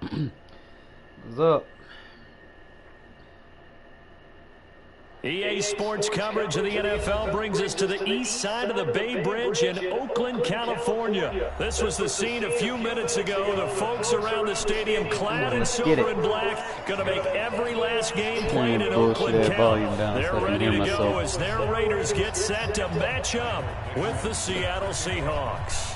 What's up? EA Sports coverage of the NFL brings us to the east side of the Bay Bridge in Oakland, California. This was the scene a few minutes ago. The folks around the stadium clad in silver and black going to make every last game played in Oakland count. They're ready to go as their Raiders get set to match up with the Seattle Seahawks.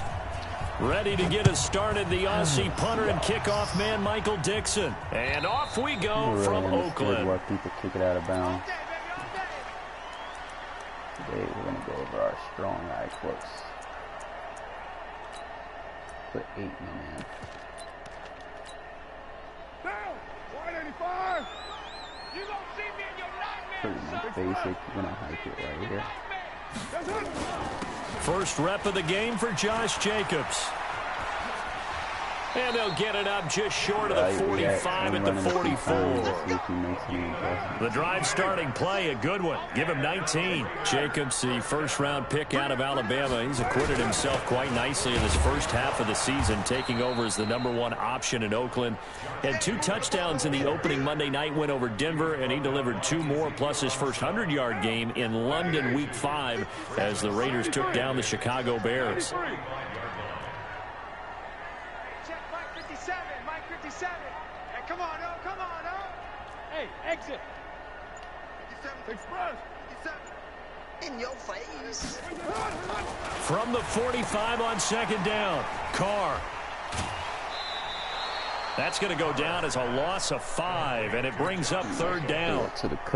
Ready to get us started, the Aussie punter and kickoff man, Michael Dixon. And off we go from Oakland. Where people kick it out of bounds. Today we're going to go over our strong eye quotes. Put 8 in man. Down! 185! You don't see me in your nightmare. Pretty much basic. We're going to hike it right here. First rep of the game for Josh Jacobs. And they'll get it up just short of the 45 at the 44. The drive starting play, a good one. Give him 19. Jacobs, the first-round pick out of Alabama. He's acquitted himself quite nicely in this first half of the season, taking over as the #1 option in Oakland. Had 2 touchdowns in the opening Monday night win over Denver, and he delivered 2 more, plus his first 100-yard game in London Week 5 as the Raiders took down the Chicago Bears. Exit. Express. In your face. From the 45 on second down, Carr. That's going to go down as a loss of 5, and it brings up third down.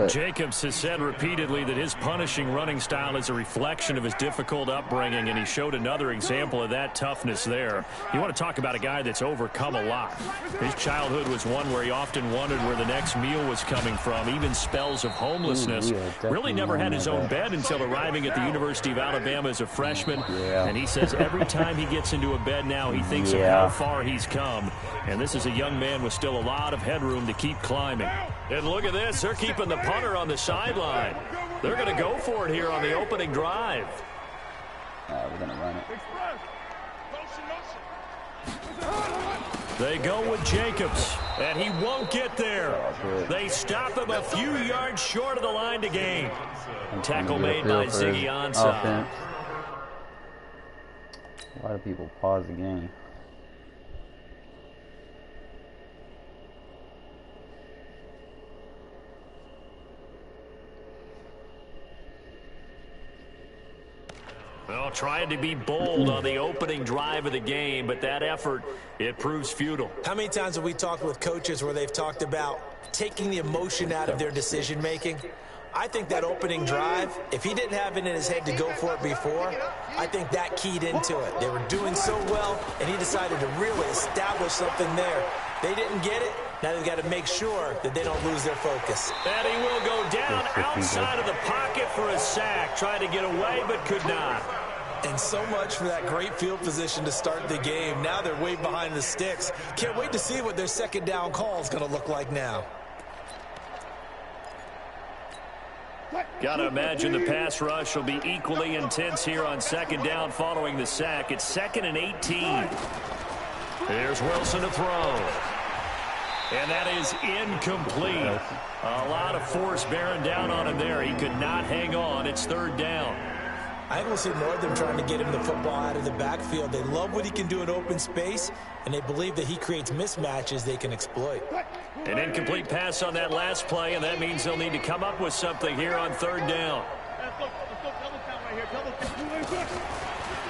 Jacobs has said repeatedly that his punishing running style is a reflection of his difficult upbringing, and he showed another example of that toughness there. You want to talk about a guy that's overcome a lot. His childhood was one where he often wondered where the next meal was coming from, even spells of homelessness. Really never had his own bed until arriving at the University of Alabama as a freshman, and he says every time he gets into a bed now, he thinks of how far he's come. And this is a young man with still a lot of headroom to keep climbing. And look at this. They're keeping the punter on the sideline. They're going to go for it here on the opening drive. We're going to run it. They go with Jacobs, and he won't get there. They stop him a few yards short of the line to gain. Tackle made by Ziggy Ansah. A lot of people pause the game. Well, trying to be bold on the opening drive of the game, but that effort, it proves futile. How many times have we talked with coaches where they've talked about taking the emotion out of their decision-making? I think that opening drive, if he didn't have it in his head to go for it before, I think that keyed into it. They were doing so well, and he decided to really establish something there. They didn't get it. Now they've got to make sure that they don't lose their focus. And he will go down outside of the pocket for a sack. Tried to get away, but could not. And so much for that great field position to start the game. Now they're way behind the sticks. Can't wait to see what their second down call is going to look like now. Got to imagine the pass rush will be equally intense here on second down following the sack. It's 2nd and 18. Here's Wilson to throw. And that is incomplete. A lot of force bearing down on him there. He could not hang on. It's third down. I think we'll see more of them trying to get him the football out of the backfield. They love what he can do in open space, and they believe that he creates mismatches they can exploit. An incomplete pass on that last play, and that means they'll need to come up with something here on third down.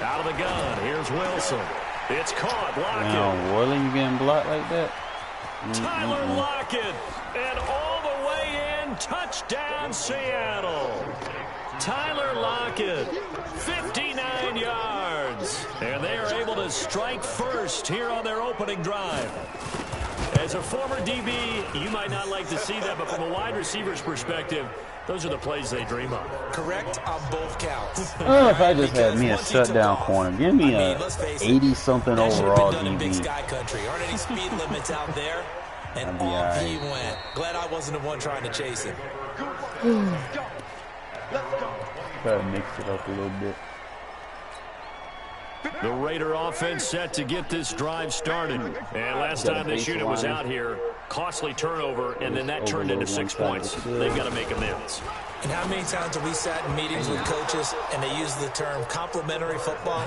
Out of the gun, here's Wilson. It's caught, Lockett. Now, Worley, you getting blocked like that? Tyler Lockett, and all the way in, touchdown Seattle. Tyler Lockett, 59 yards, and they are able to strike first here on their opening drive. As a former DB, you might not like to see that, but from a wide receiver's perspective, those are the plays they dream of. Correct on both counts. Oh, if I just had me a shutdown corner, give me a 80-something overall DB. Big Sky Country. Aren't any speed limits out there? And off he went. Glad I wasn't the one trying to chase him. Try to mix it up a little bit. The Raider offense set to get this drive started. And last time this unit was out here, costly turnover, and then that turned into 6 points. They've got to make amends. And how many times have we sat in meetings with coaches and they use the term complementary football?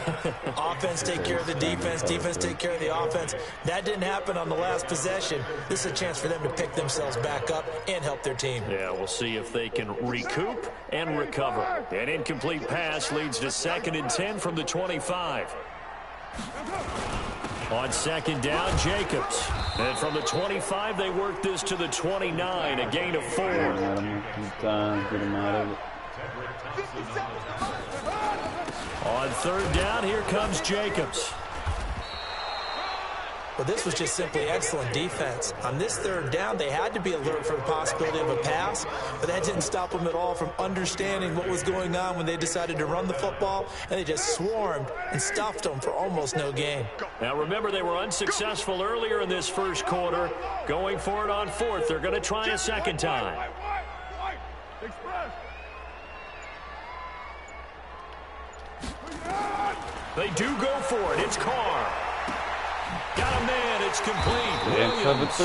Offense take care of the defense, defense take care of the offense. That didn't happen on the last possession. This is a chance for them to pick themselves back up and help their team. Yeah, we'll see if they can recoup and recover. An incomplete pass leads to 2nd and 10 from the 25. On 2nd down, Jacobs. And from the 25, they work this to the 29, a gain of 4. Get him out of it. On 3rd down, here comes Jacobs. Well, this was just simply excellent defense. On this 3rd down, they had to be alert for the possibility of a pass, but that didn't stop them at all from understanding what was going on when they decided to run the football, and they just swarmed and stuffed them for almost no gain. Now, remember, they were unsuccessful earlier in this first quarter. Going for it on 4th. They're going to try a 2nd time. They do go for it. It's Carr. Got a man. It's complete. Williams.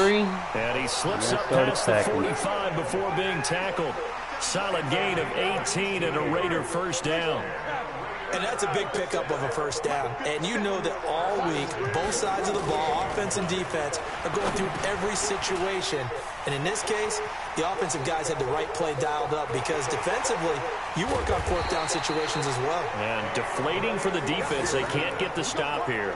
And he slips up past the 45 before being tackled. Solid gain of 18 and a Raider first down. And that's a big pickup of a first down. And you know that all week, both sides of the ball, offense and defense, are going through every situation. And in this case, the offensive guys had the right play dialed up because defensively, you work on 4th down situations as well. And deflating for the defense. They can't get the stop here.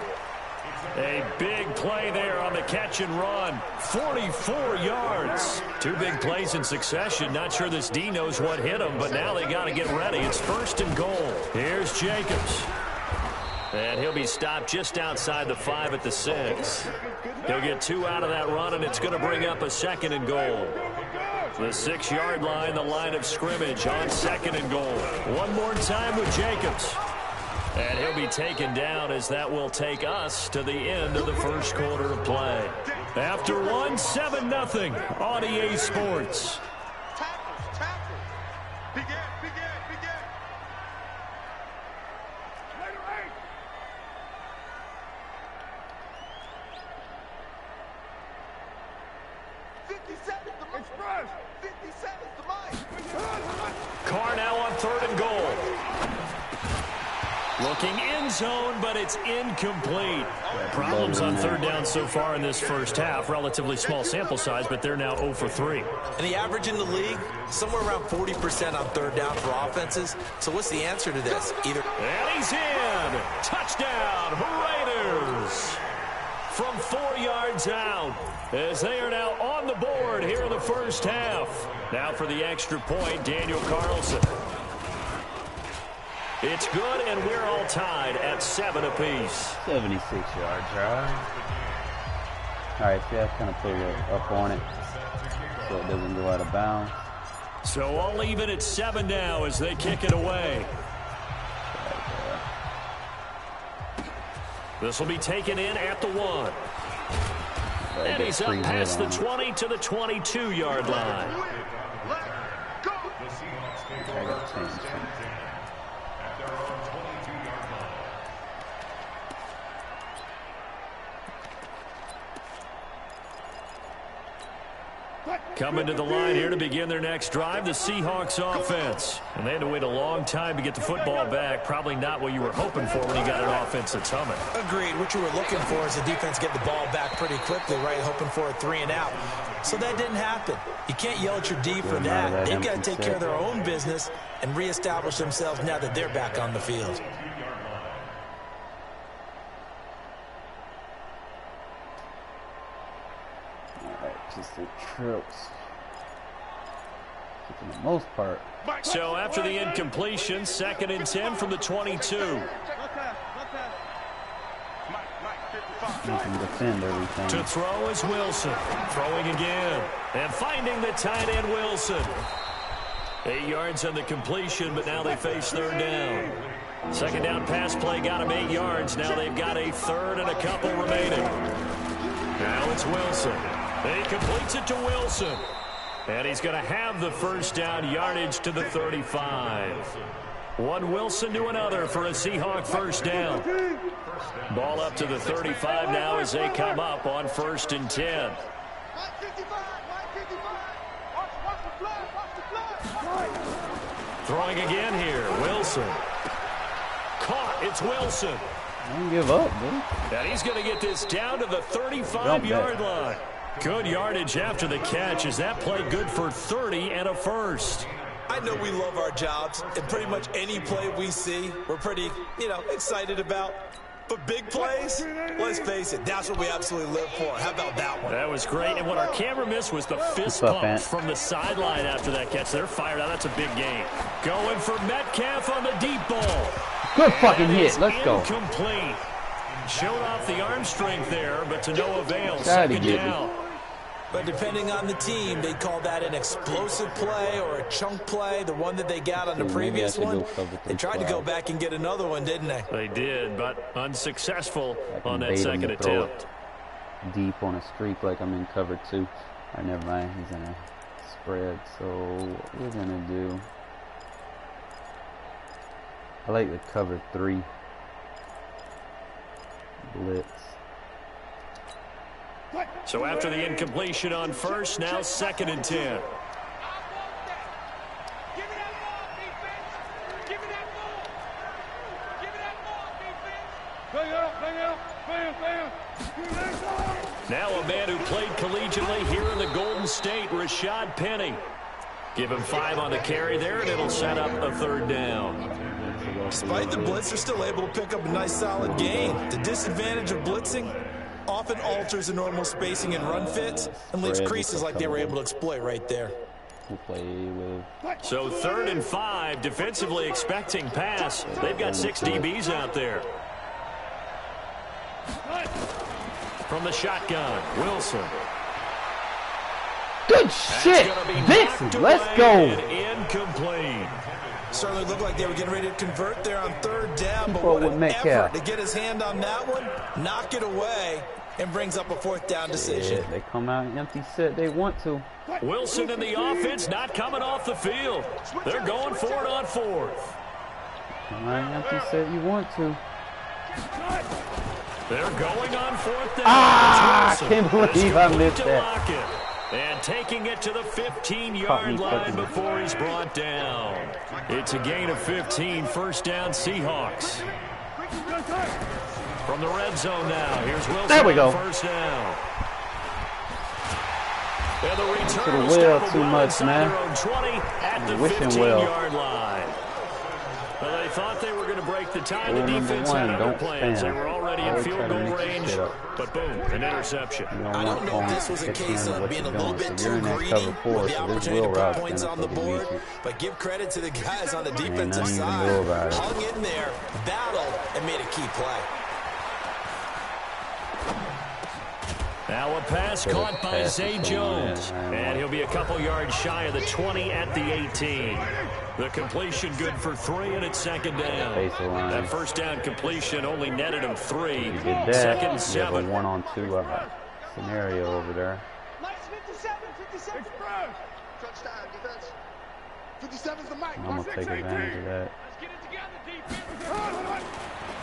A big play there on the catch and run. 44 yards. 2 big plays in succession. Not sure this D knows what hit him, but now they got to get ready. It's 1st and goal. Here's Jacobs. And he'll be stopped just outside the 5 at the 6. He'll get 2 out of that run, and it's going to bring up a 2nd and goal. The 6-yard line, the line of scrimmage on 2nd and goal. One more time with Jacobs. And he'll be taken down as that will take us to the end of the first quarter of play. After 1, 7-0 on EA Sports. Tackles. Begin. Later 8. Express. 57 is the mine. Carr now on 3rd and goal. Looking end zone, but it's incomplete. Problems on 3rd down so far in this first half. Relatively small sample size, but they're now 0 for 3. And the average in the league, somewhere around 40% on 3rd down for offenses. So what's the answer to this? And he's in. Touchdown, Raiders. From 4 yards out, as they are now on the board here in the first half. Now for the extra point, Daniel Carlson. It's good, and we're all tied at 7 apiece. 76-yard drive. All right, see, I kind of put it up on it so it doesn't go out of bounds. So I'll leave it at 7 now as they kick it away. This will be taken in at the 1. And he's up past the 20 to the 22-yard line. I got 10. Coming to the line here to begin their next drive, the Seahawks offense. And they had to wait a long time to get the football back. Probably not what you were hoping for when you got an offense that's humming. Agreed. What you were looking for is the defense get the ball back pretty quickly, right? Hoping for a 3 and out. So that didn't happen. You can't yell at your D for that. They've got to take care of their own business and reestablish themselves now that they're back on the field. Just the trips. For the most part. So after the incompletion, 2nd and 10 from the 22. You can defend everything. To throw is Wilson. Throwing again. And finding the tight end Wilson. 8 yards on the completion, but now they face 3rd down. 2nd down pass play got him 8 yards. Now they've got a 3rd and a couple remaining. Now it's Wilson. He completes it to Wilson. And he's going to have the first down, yardage to the 35. One Wilson to another for a Seahawk first down. Ball up to the 35 now as they come up on 1st and 10. Throwing again here, Wilson. Caught, it's Wilson. Don't give up, dude. And he's going to get this down to the 35-yard line. Good yardage after the catch. Is that play good for 30 and a first? I know we love our jobs, and pretty much any play we see, we're pretty, excited about. But big plays, let's face it, that's what we absolutely live for. How about that one? That was great, and what our camera missed was the fist pump from the sideline after that catch. They're fired out. That's a big gain. Going for Metcalf on the deep ball. Good fucking hit. Let's go. Incomplete. Showed off the arm strength there, but to no avail. Second down. But depending on the team, they'd call that an explosive play or a chunk play, the one that they got on the previous one. They tried to go back and get another one, didn't they? They did, but unsuccessful on that second attempt. Deep on a streak like I'm in cover 2. All right, never mind. He's in a spread. So what we're going to do, I like the cover 3 blitz. So after the incompletion on first, now 2nd and 10. Now a man who played collegiately here in the Golden State, Rashad Penny. Give him 5 on the carry there, and it'll set up a 3rd down. Despite the blitz, they're still able to pick up a nice solid gain. The disadvantage of blitzing often alters the normal spacing and run fits and leaves creases like they were able to exploit right there. So 3rd and 5, defensively expecting pass. They've got 6 DBs out there. From the shotgun, Wilson. Good shit, Vixen. Let's go. Incomplete. Certainly looked like they were getting ready to convert there on 3rd down, but what an effort to get his hand on that one, knock it away, and brings up a 4th down decision. Yeah, they come out empty set. They want to. Wilson and the offense not coming off the field. They're going for it on 4th. Come out empty set. You want to. They're going on 4th down. I can't believe I missed that. And taking it to the 15-yard line before he's brought down. It's a gain of 15, 1st down Seahawks. From the red zone now, here's Wilson. There we go. 1st down. And the return to the well too much, man. 20 at the 15-yard line. Well, they thought they were going to break the tie. The defense had other plans. They were already in field goal range, but boom, an interception. I don't know if this was a case of being a little bit too greedy with the opportunity to put points on the board, but give credit to the guys on the defensive side. Hung in there, battled, and made a key play. Now a pass caught by Zay Jones, and he'll be a couple yards shy of the 20 at the 18. The completion good for 3, and it's 2nd down. That 1st down completion only netted him 3. 2nd and 7. You have a 1-on-2 scenario over there. I'm going to take advantage of that.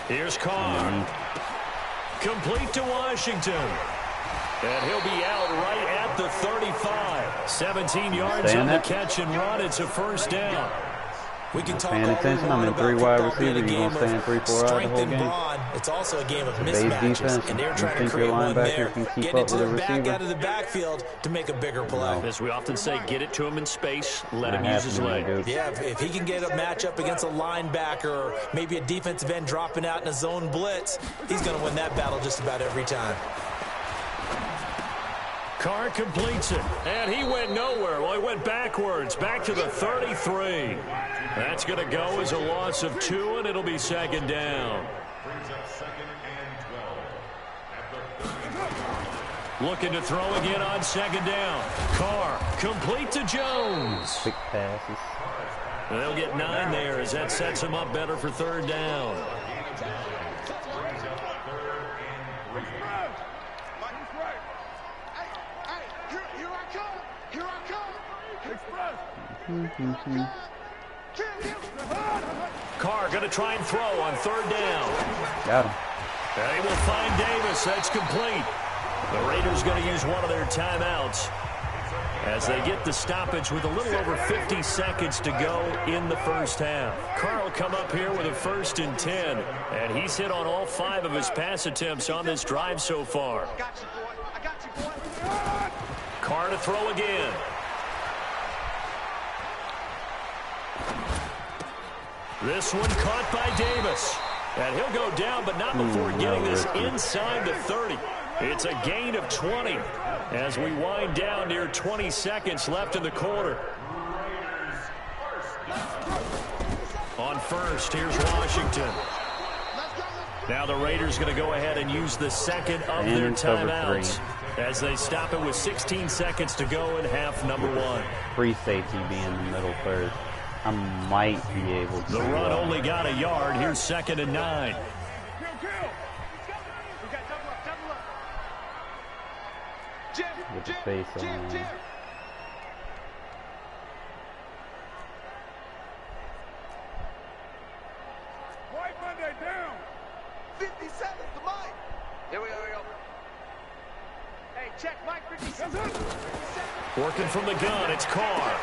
Here's Carr. Complete to Washington. And he'll be out right at the 35. 17 yards on the catch and run. It's a 1st down. We can talk paying attention. I'm in 3 wide receiver. You gonna stay in 3-4 out the whole game. It's also a game of mismatches, and they're trying to create one there. Get it to the back out of the backfield to make a bigger play. As we often say, get it to him in space. Let him use his leg. Yeah, if he can get a matchup against a linebacker or maybe a defensive end dropping out in a zone blitz, he's going to win that battle just about every time. Carr completes it, and he went nowhere. Well, he went backwards, back to the 33. That's going to go as a loss of 2, and it'll be 2nd down. Looking to throw again on 2nd down. Carr complete to Jones. Quick passes. They'll get 9 there as that sets him up better for 3rd down. Carr going to try and throw on third down. Got him. They will find Davis. That's complete. The Raiders going to use one of their timeouts as they get the stoppage with a little over 50 seconds to go in the first half. Carr will come up here with a 1st and 10, and he's hit on all 5 of his pass attempts on this drive so far. Carr to throw again. This one caught by Davis. And he'll go down, but not before getting this inside the 30. It's a gain of 20 as we wind down near 20 seconds left in the quarter. On first, here's Washington. Now the Raiders going to go ahead and use the second of their timeouts as they stop it with 16 seconds to go in half number 1. Free safety being in the middle first. I might be able to. The run only got a yard. Here's 2nd and 9. With the face on. White Monday down. 57 to Mike. Here we go. Hey, check Mike 57. Working from the gun, it's Carr.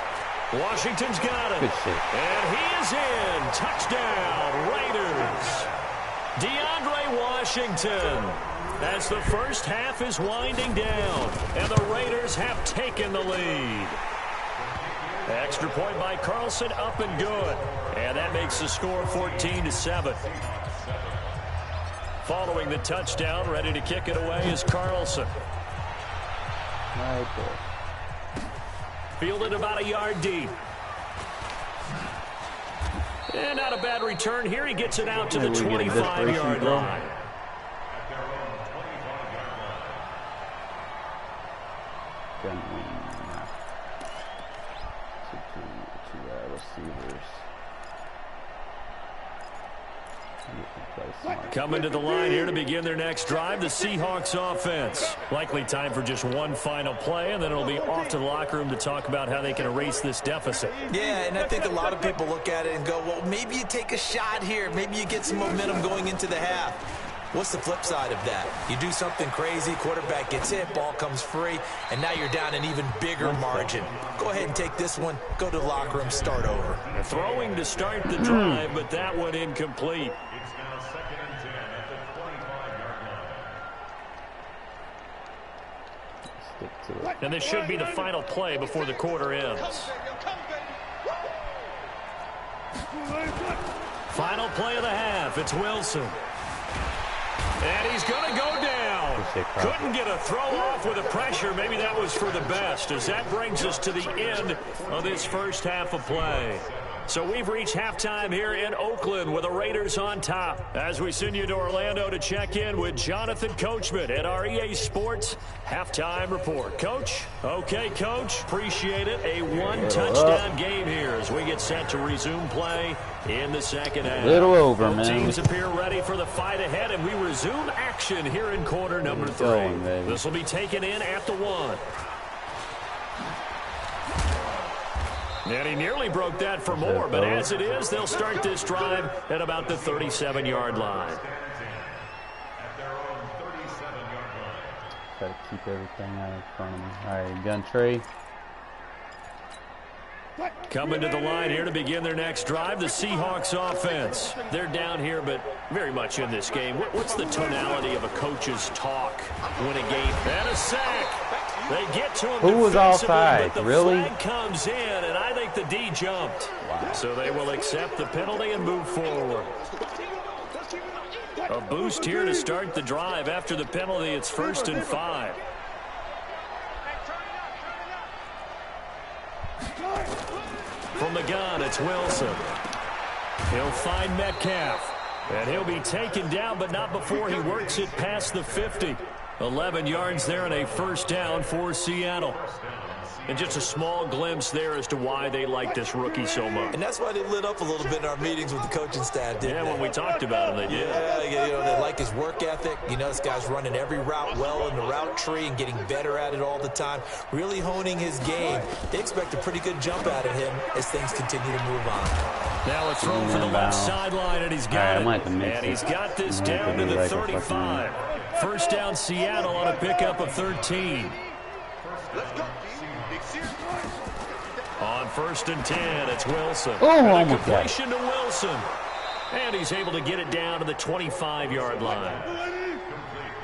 Washington's got it. Good shit. And he is in. Touchdown, Raiders. DeAndre Washington. As the first half is winding down, and the Raiders have taken the lead. Extra point by Carlson, up and good. And that makes the score 14-7. Following the touchdown, ready to kick it away is Carlson. Right there. Fielded about a yard deep. And not a bad return here. He gets it out to the 25-yard line. Receivers. Coming to the line here to begin their next drive, the Seahawks offense. Likely time for just one final play, and then it'll be off to the locker room to talk about how they can erase this deficit. Yeah, and I think a lot of people look at it and go, well, maybe you take a shot here. Maybe you get some momentum going into the half. What's the flip side of that? You do something crazy, quarterback gets hit, ball comes free, and now you're down an even bigger margin. Go ahead and take this one, go to the locker room, start over. Throwing to start the drive, but that one incomplete. And this should be the final play before the quarter ends. Final play of the half. It's Wilson. And he's going to go down. Couldn't get a throw off with the pressure. Maybe that was for the best, as that brings us to the end of this first half of play. So we've reached halftime here in Oakland with the Raiders on top. As we send you to Orlando to check in with Jonathan Coachman at our EA Sports Halftime Report. Coach? Okay, Coach. Appreciate it. A one-touchdown game here as we get set to resume play in the second half. Little over, Both man. teams appear ready for the fight ahead, and we resume action here in quarter number 3. This will be taken in at the 1. And he nearly broke that for more, but as it is, they'll start this drive at about the 37-yard line. Got to keep everything out in front of me. All right, gun tray. Coming to the line here to begin their next drive, the Seahawks offense. They're down here, but very much in this game. What's the tonality of a coach's talk when a game? And a sack. They get to him. Who was offside? But the flag comes in, and I think the D jumped. Wow. So they will accept the penalty and move forward. A boost here to start the drive. After the penalty, it's 1st and 5. From the gun, it's Wilson. He'll find Metcalf. And he'll be taken down, but not before he works it past the 50. 11 yards there and a first down for Seattle. And just a small glimpse there as to why they like this rookie so much. And that's why they lit up a little bit in our meetings with the coaching staff, didn't they? When we talked about him, they did. Yeah, you know, they like his work ethic. You know, this guy's running every route well in the route tree and getting better at it all the time, really honing his game. They expect a pretty good jump out of him as things continue to move on. Now a throw for the left sideline, and he's got it. And he's got this down to the 35. First down, Seattle on a pickup of 13. On 1st and 10, it's Wilson. And a completion to Wilson. And he's able to get it down to the 25-yard line.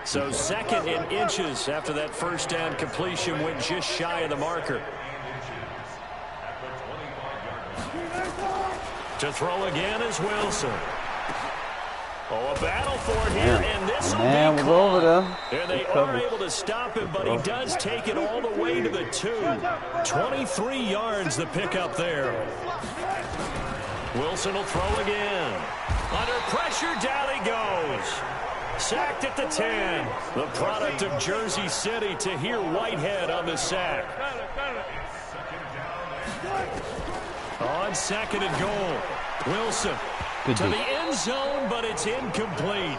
So 2nd and inches after that first down completion went just shy of the marker. To throw again is Wilson. Oh, a battle for it here, and this will be caught. And they are able to stop him, but he does take it all the way to the 2. 23 yards the pickup there. Wilson will throw again. Under pressure, down he goes. Sacked at the 10. The product of Jersey City, Tahir Whitehead on the sack. On 2nd and goal, Wilson to the end zone, but it's incomplete.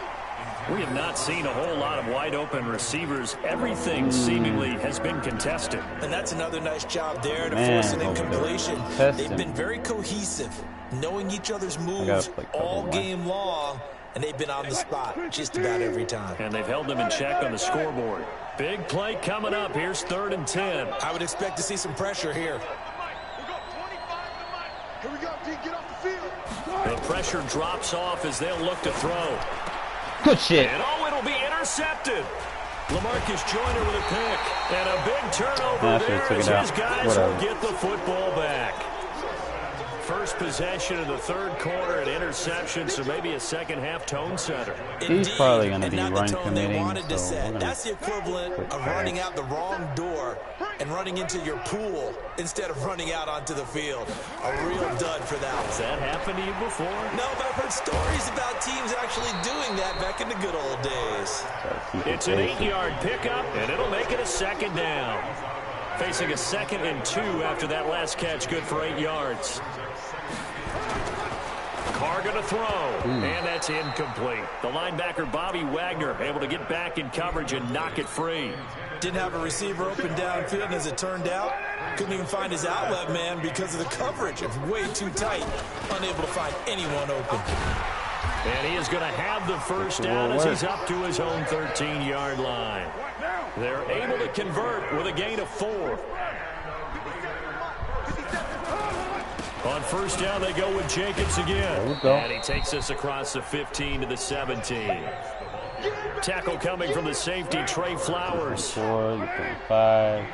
We have not seen a whole lot of wide open receivers. Everything seemingly has been contested. And that's another nice job there to force an incompletion. They've been very cohesive, knowing each other's moves all game long, and they've been on the spot just about every time. And they've held them in check on the scoreboard. Big play coming up. Here's 3rd and 10. I would expect to see some pressure here. Here we go, D, get off the field. The pressure drops off as they'll look to throw. Good shit. And it'll be intercepted. LaMarcus Joyner with a pick. And a big turnover there as his guys will get the football back. First possession of the 3rd quarter, an interception, so maybe a second-half tone setter. He's probably going to be run committing. That's the equivalent of running out the wrong door and running into your pool instead of running out onto the field. A real dud for that one. Has that happened to you before? No, but I've heard stories about teams actually doing that back in the good old days. It's an 8-yard pickup, and it'll make it a 2nd down. Facing a 2nd and 2 after that last catch, good for 8 yards. Carr going to throw, and that's incomplete. The linebacker, Bobby Wagner, able to get back in coverage and knock it free. Didn't have a receiver open downfield, and as it turned out, couldn't even find his outlet man because of the coverage. It's way too tight, unable to find anyone open. And he is going to have the first down as he's up to his own 13-yard line. They're able to convert with a gain of 4. On 1st down, they go with Jacobs again. And he takes us across the 15 to the 17. Tackle coming from the safety, Trey Flowers. 4, 5.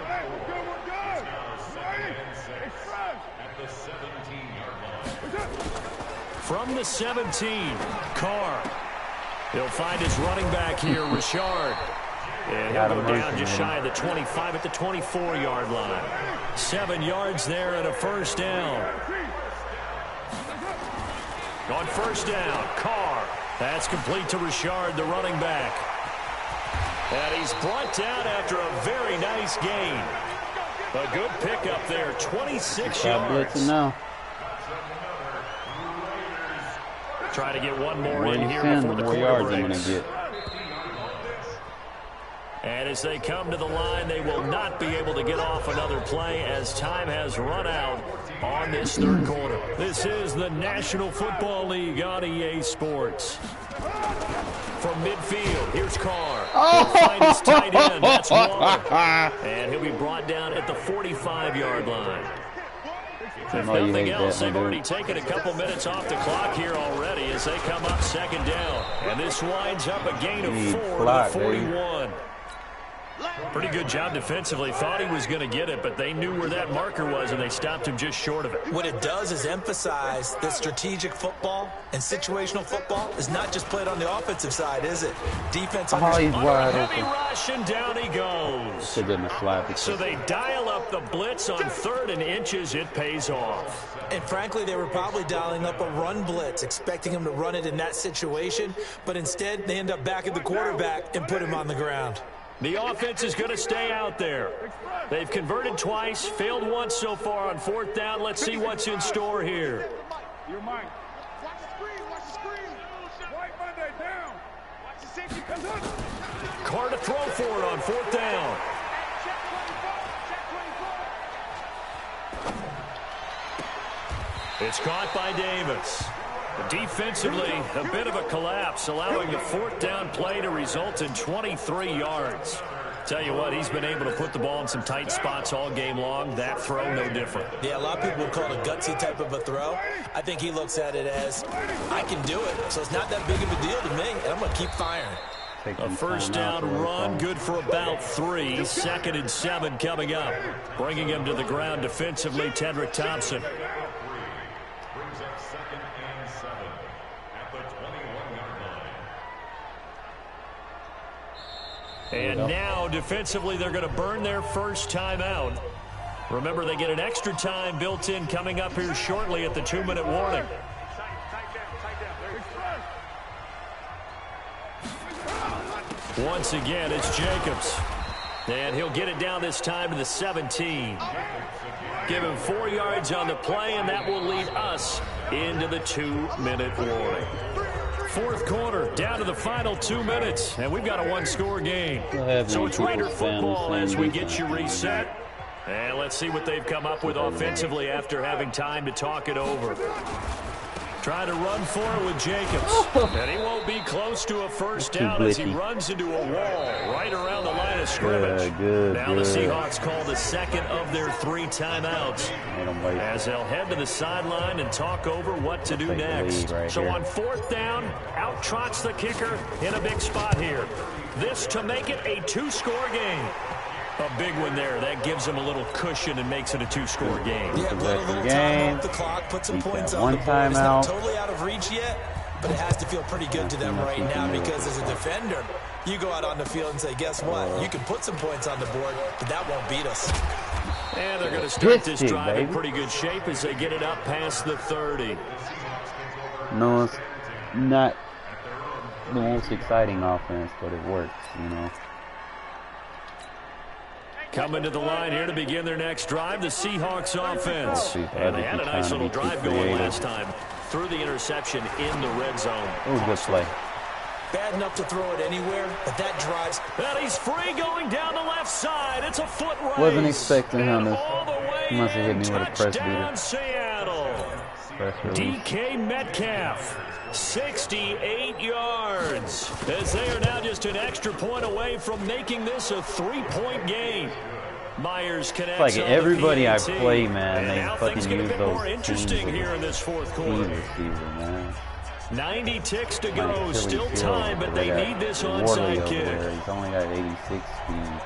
From the 17, Carr. He'll find his running back here, Richard. And he'll go down just shy of the 25 at the 24-yard line. 7 yards there and a first down. On 1st down, Carr. That's complete to Richard, the running back. And he's brought down after a very nice gain. A good pickup there, 26 yards. Try to get one more in here before the quarter breaks. And as they come to the line, they will not be able to get off another play as time has run out on this 3rd quarter. This is the National Football League on EA Sports. From midfield, here's Carr. He'll find his tight end. That's Waller. And he'll be brought down at the 45-yard line. If nothing else, they've already taken a couple minutes off the clock here already as they come up 2nd down. And this winds up a gain of 4 to 41. Pretty good job defensively. Thought he was going to get it, but they knew where that marker was, and they stopped him just short of it. What it does is emphasize that strategic football and situational football is not just played on the offensive side, is it? Defense he's wide heavy open. rush, and down he goes. So they dial up the blitz on 3rd and inches. It pays off. And frankly, they were probably dialing up a run blitz, expecting him to run it in that situation, but instead they end up backing the quarterback and put him on the ground. The offense is going to stay out there. They've converted twice, failed once so far on 4th down. Let's see what's in store here. You're mine. Watch the screen, watch the screen. White Monday down. Watch the safety comes up. Carr to throw for it on 4th down. It's caught by Davis. Defensively, a bit of a collapse, allowing the 4th down play to result in 23 yards. Tell you what, he's been able to put the ball in some tight spots all game long. That throw, no different. Yeah, a lot of people would call it a gutsy type of a throw. I think he looks at it as, I can do it, so it's not that big of a deal to me, and I'm going to keep firing. A first down run, good for about 3. 2nd and 7 coming up. Bringing him to the ground defensively, Tedrick Thompson. Brings up 2nd and 7 at the 21-yard line. And now, defensively, they're going to burn their first timeout. Remember, they get an extra time built in coming up here shortly at the 2-minute warning. Once again, it's Jacobs. And he'll get it down this time to the 17. Give him 4 yards on the play, and that will lead us into the 2-minute warning. 4th quarter, down to the final 2 minutes, and we've got a 1-score game. So it's Raider football as we get you reset. And let's see what they've come up with offensively after having time to talk it over. Trying to run for it with Jacobs. And he won't be close to a first down as he runs into a wall right around the line of scrimmage. Now the Seahawks call the 2nd of their 3 timeouts as they'll head to the sideline and talk over what to do next. So on 4th down, out trots the kicker in a big spot here. This to make it a 2-score game. A big one there. That gives them a little cushion and makes it a 2-score game. Yeah, put a little time off the clock, put some points on the board. It's not totally out of reach yet, but it has to feel pretty good to them right now because as a defender, you go out on the field and say, guess what? You can put some points on the board, but that won't beat us. And they're going to start this drive in pretty good shape as they get it up past the 30. No, it's not the most exciting offense, but it works, you know. Coming to the line here to begin their next drive, the Seahawks offense. And they had a nice little drive going last time. Threw the interception in the red zone. It was a good play. Bad enough to throw it anywhere, but that drives. And he's free going down the left side. It's a foot race. Wasn't expecting him to. He must have hit me with a press beater. Seattle. DK Metcalf. 68 yards as they are now just an extra point away from making this a 3-point game. Myers connects. It's like everybody I play, man, and they fucking use those more interesting here in this 4th quarter. Man. 90 ticks to go, still time, but they need this onside kick. He's only got 86 speed.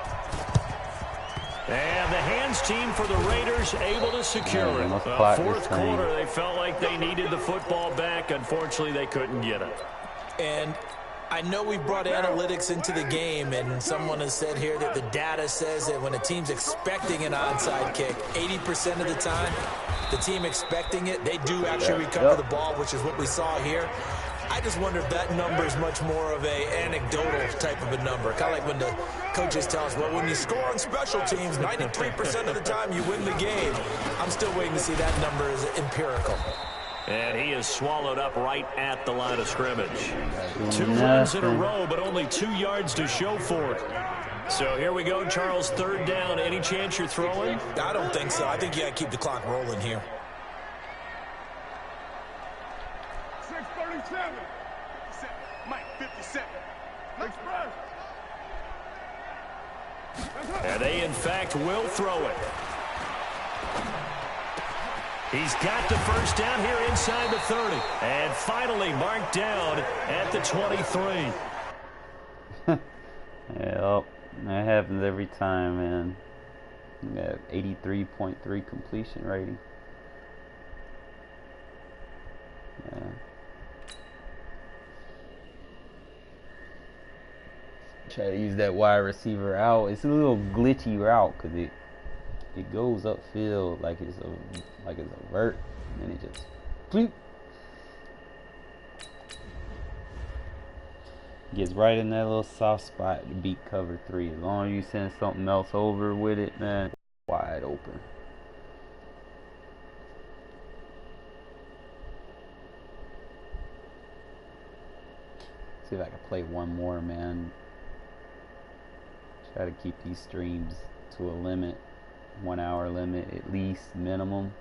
And the hands team for the Raiders able to secure it. 4th quarter, they felt like they needed the football back. Unfortunately, they couldn't get it. And I know we brought analytics into the game, and someone has said here that the data says that when a team's expecting an onside kick, 80% of the time, the team expecting it, they do actually recover the ball, which is what we saw here. I just wonder if that number is much more of a anecdotal type of a number. Kind of like when the coaches tell us, well, when you score on special teams, 93% of the time you win the game. I'm still waiting to see that number is empirical. And he is swallowed up right at the line of scrimmage. 2 runs in a row, but only 2 yards to show for it. So here we go, Charles, 3rd down. Any chance you're throwing? I don't think so. I think you got to keep the clock rolling here. 6:37. Mike, 57. Next press. And they, in fact, will throw it. He's got the first down here inside the 30. And finally marked down at the 23. Yep, that happens every time, man. We got 83.3 completion rating. Yeah. Try to use that wide receiver out. It's a little glitchy route because it goes upfield like it's a vert, and then it just bloop. Gets right in that little soft spot to beat cover 3. As long as you send something else over with it, man, wide open. See if I can play one more, man. Try to keep these streams to a limit, 1 hour limit at least minimum.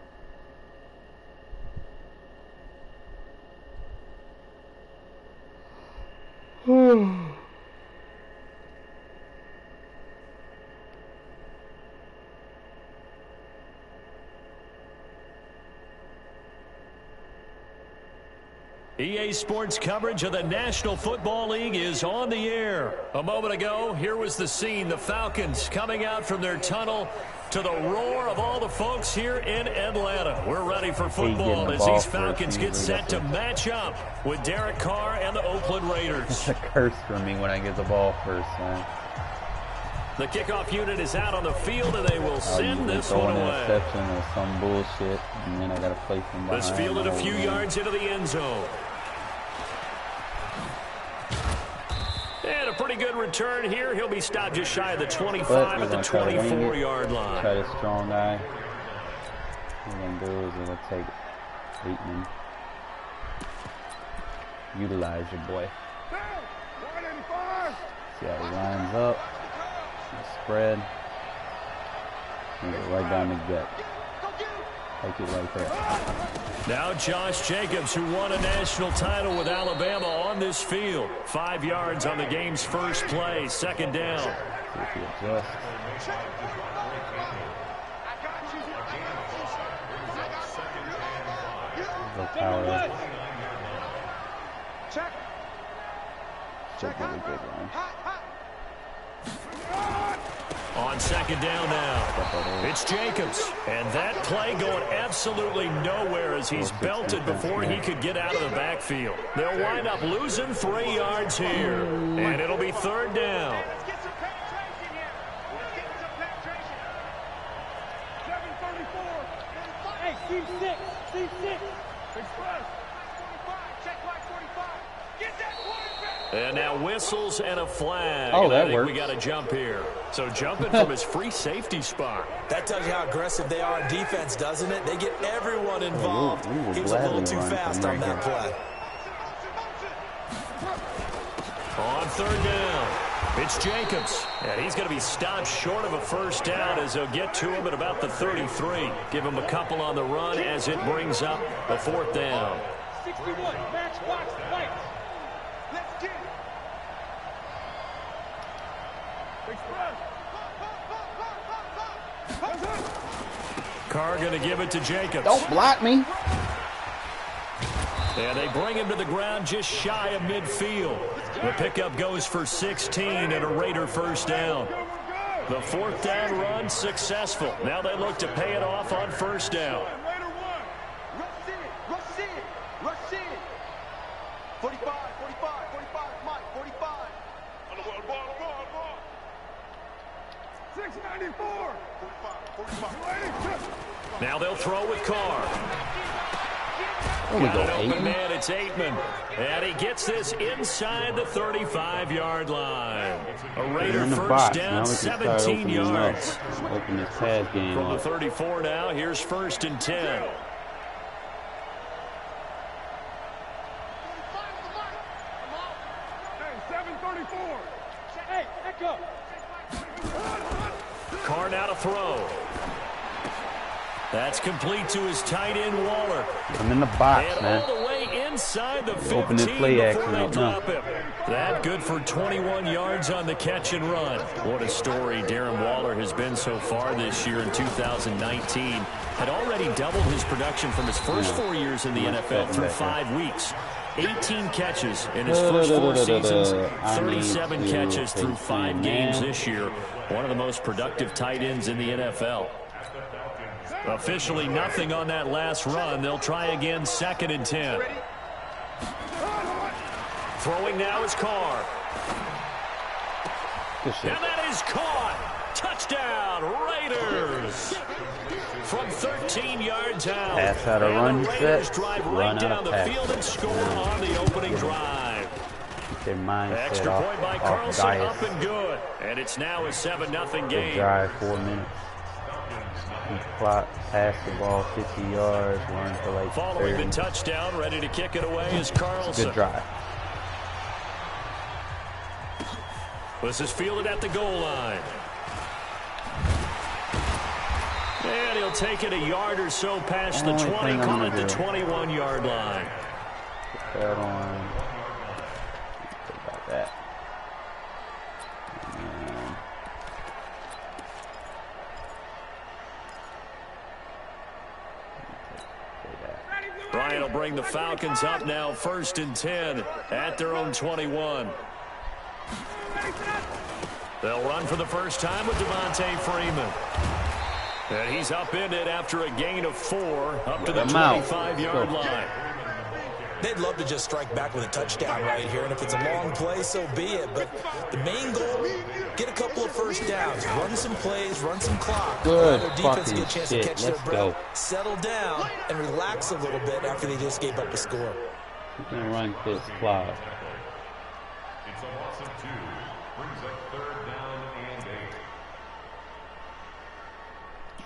EA Sports coverage of the National Football League is on the air. A moment ago, here was the scene. The Falcons coming out from their tunnel to the roar of all the folks here in Atlanta. We're ready for football as these Falcons get set to match up with Derek Carr and the Oakland Raiders. It's a curse for me when I get the ball first, man. The kickoff unit is out on the field, and they will send this one away. Interception or some bullshit, and then I got to play from behind. This fielded a few yards into the end zone. And a pretty good return here. He'll be stopped just shy of the 25 at the 24-yard line. Try to strong guy. What we're going to do is we're going to take Bateman. Utilize your boy. See how he lines up. Spread. And go right down the gut. Take it like that. Now Josh Jacobs, who won a national title with Alabama, on this field. 5 yards on the game's first play. Second down. See if he adjusts. Go power up. Check really good line. On second down now, it's Jacobs. And that play going absolutely nowhere as he's belted before he could get out of the backfield. They'll wind up losing 3 yards here. And it'll be third down. Let's get some penetration here. Let's get some penetration. 734. Hey, C6. C6. Express. 45. Check line 45. Get that quarterback. And now whistles and a flag. Oh, and that I think works. we got to jump here. So jumping from his free safety spot. That tells you how aggressive they are on defense, doesn't it? They get everyone involved. We will He was a little gladly too run fast from on right that here. play. On third down, it's Jacobs. And he's going to be stopped short of a first down as they'll get to him at about the 33. Give him a couple on the run as it brings up a fourth down. 61. Match box lights. Let's get it. Express. Carr going to give it to Jacobs. Don't block me. And they bring him to the ground just shy of midfield. The pickup goes for 16 and a Raider first down. The fourth down run successful. Now they look to pay it off on first down. Rush in, rush in, rush in. 45, 45, 45, Mike, 45. On the ball. 694. 45. Now they'll throw with Carr. There we go, Got an open Aiden. man, it's Aitman. And he gets this inside the 35-yard line. A Raider In the first box. down, Now we can start 17 opening yards. up. Open this pass game From the up. 34 now, here's first and 10. Hey, 734. Hey, echo. Carr now to throw. That's complete to his tight end, Waller. I'm in the box, And man. all the way inside the 15 Open this play before action they up drop him. That good for 21 yards on the catch and run. What a story Darren Waller has been so far this year in 2019. Had already doubled his production from his first 4 years in the NFL through 5 weeks. 18 catches in his first 4 seasons, 37 catches through 5 games this year. One of the most productive tight ends in the NFL. Officially nothing on that last run. They'll try again, second and 10. Throwing now is Carr. Good shit. And that is caught. Touchdown, Raiders. From 13 yards out. Pass out of And run the Raiders set, drive run right out down of the pass. field and score on the opening drive. Keep their mindset Extra point by off Carlson, bias. up and good. And it's now a 7-0 Good game. drive, 4 minutes. Clock, pass the ball 50 yards, run for like Following 30. the touchdown, ready to kick it away is Carlson. Good drive. This is fielded at the goal line. And he'll take it a yard or so past the 20, call it the 21-yard line. Put that on. Think about that. Bryant will bring the Falcons up now 1st and 10 at their own 21. They'll run for the first time with Devontae Freeman. And he's upended after a gain of 4 up to the 25-yard line. They'd love to just strike back with a touchdown right here, and if it's a long play, so be it. But the main goal, get a couple of first downs, run some plays, run some clock. Good their defense get a chance shit. to catch Let's their breath, settle down, and relax a little bit after they just gave up a score. We're going to run this clock. It's a loss of 2. Brings up 3rd down and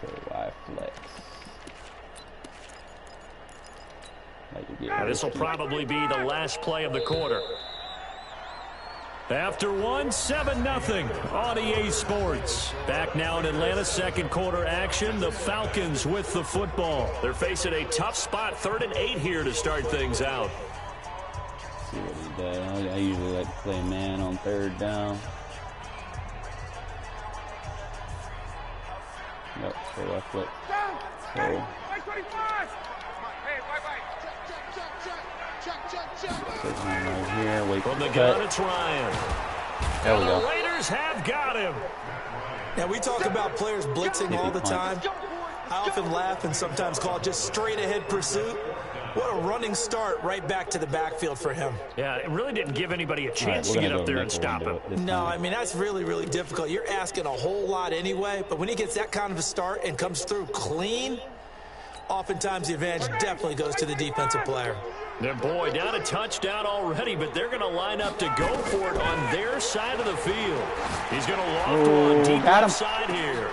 8. Trey Y flex. This will probably be the last play of the quarter. After 7-0 on EA Sports. Back now in Atlanta's second quarter action. The Falcons with the football. They're facing a tough spot. 3rd and 8 here to start things out. Let's see what he does. I usually like to play man on 3rd down. Yep, so I flip. So. Right here, wait from the cut. gun, it's Ryan. There we go. The Raiders have got him. Now, we talk about players blitzing all the time. I often laugh and sometimes call it just straight-ahead pursuit. What a running start right back to the backfield for him. Yeah, it really didn't give anybody a chance to get up there and stop him. No, I mean, that's really, really difficult. You're asking a whole lot anyway, but when he gets that kind of a start and comes through clean, oftentimes the advantage definitely goes to the defensive player. And boy, down a touchdown already, but they're going to line up to go for it on their side of the field. He's going to loft one deep inside here.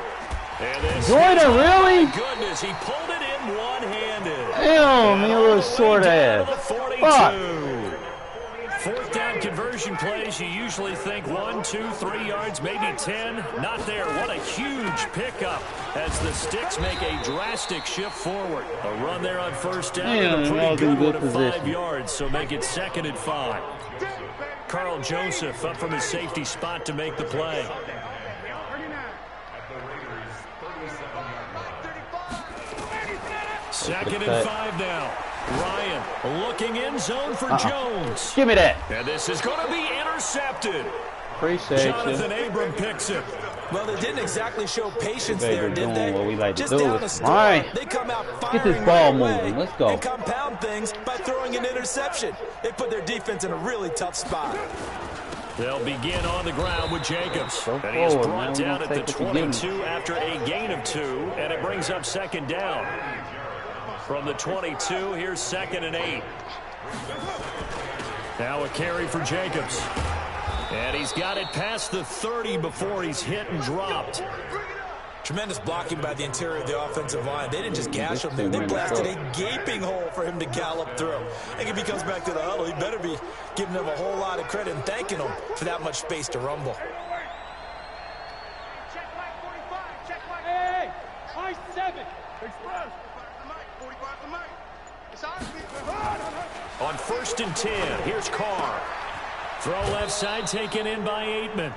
And this Jordan, really? My goodness, he pulled it in one-handed. Damn, me a little short ass. Fuck. 4th down conversion plays, you usually think 1, 2, 3 yards, maybe 10. Not there. What a huge pickup as the Sticks make a drastic shift forward. A run there on 1st down and a pretty good one of 5 yards, so make it 2nd and 5. Carl Joseph up from his safety spot to make the play. 2nd and 5 now. Ryan looking in zone for Jones. Give me that. And this is going to be intercepted. Appreciate Jonathan Abram picks it. Well, they didn't exactly show patience there, did they? What we like to Just do down is the right. They come out Get firing this ball right moving. away Let's go. and compound things by throwing an interception. They put their defense in a really tough spot. They'll begin on the ground with Jacobs. Go and he is forward, brought man. down at the 22 after a gain of 2, and it brings up 2nd down. From the 22, here's 2nd and 8. Now a carry for Jacobs. And he's got it past the 30 before he's hit and dropped. Tremendous blocking by the interior of the offensive line. They didn't just gash him there. They blasted a gaping hole for him to gallop through. I think if he comes back to the huddle, he better be giving them a whole lot of credit and thanking them for that much space to rumble. Check flag 45. Check flag. Hey, I 7. Express. On 1st and 10, here's Carr. Throw left side taken in by Aitman.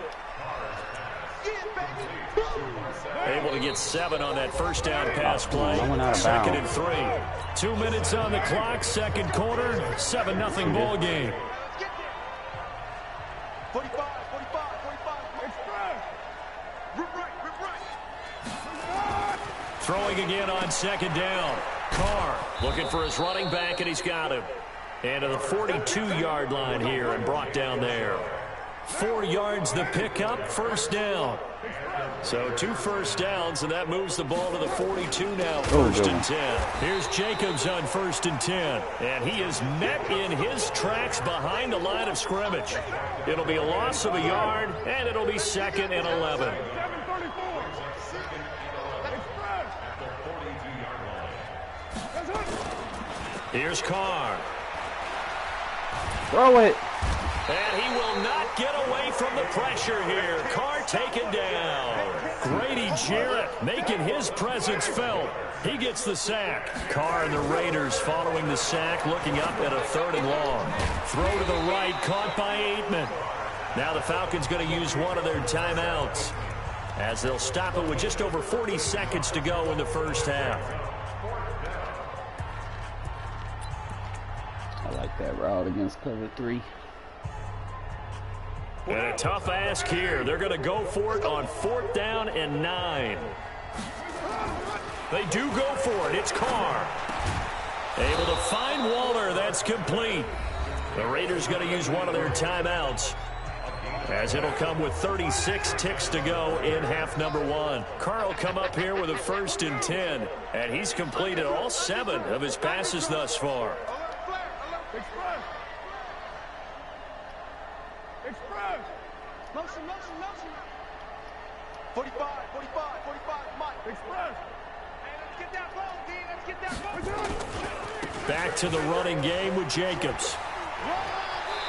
Able to get 7 on that 1st down pass play. 2nd and 3. 2 minutes on the clock, 2nd quarter, 7-0 ball game. 45. Rip right. Throwing again on 2nd down. Carr looking for his running back, and he's got him. And to the 42-yard line here and brought down there. 4 yards the pickup, 1st down. So 2 1st downs, and that moves the ball to the 42 now, 1st and 10. Here's Jacobs on 1st and 10. And he is met in his tracks behind the line of scrimmage. It'll be a loss of a yard, and it'll be 2nd and 11. Here's Carr. Throw it. And he will not get away from the pressure here. Carr taken down. Grady Jarrett making his presence felt. He gets the sack. Carr and the Raiders following the sack, looking up at a 3rd and long. Throw to the right, caught by Aitman. Now the Falcons going to use one of their timeouts as they'll stop it with just over 40 seconds to go in the 1st half. like that route against cover 3. And a tough ask here. They're going to go for it on 4th down and 9. They do go for it. It's Carr. Able to find Waller. That's complete. The Raiders going to use one of their timeouts, as it'll come with 36 ticks to go in half number 1. Carr will come up here with a 1st and 10, and he's completed all 7 of his passes thus far. Express. Motion. 45, Mike. Express. Hey, let's get that ball, D. Let's get that ball. Back to the running game with Jacobs.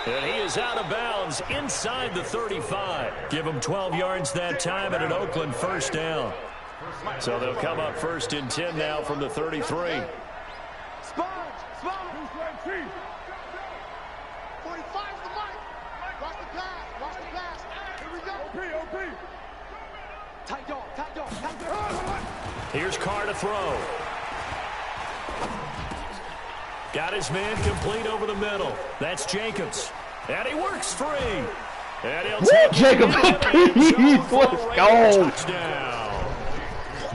And he is out of bounds inside the 35. Give him 12 yards that time and an Oakland 1st down. So they'll come up 1st and 10 now from the 33. Sponge. 45's the mic. Watch the pass. Here we go. OP. Tight dog. Here's Carr to throw. Got his man complete over the middle. That's Jacobs. And he works free. And he'll take Jacobs, please, let's go. Touchdown.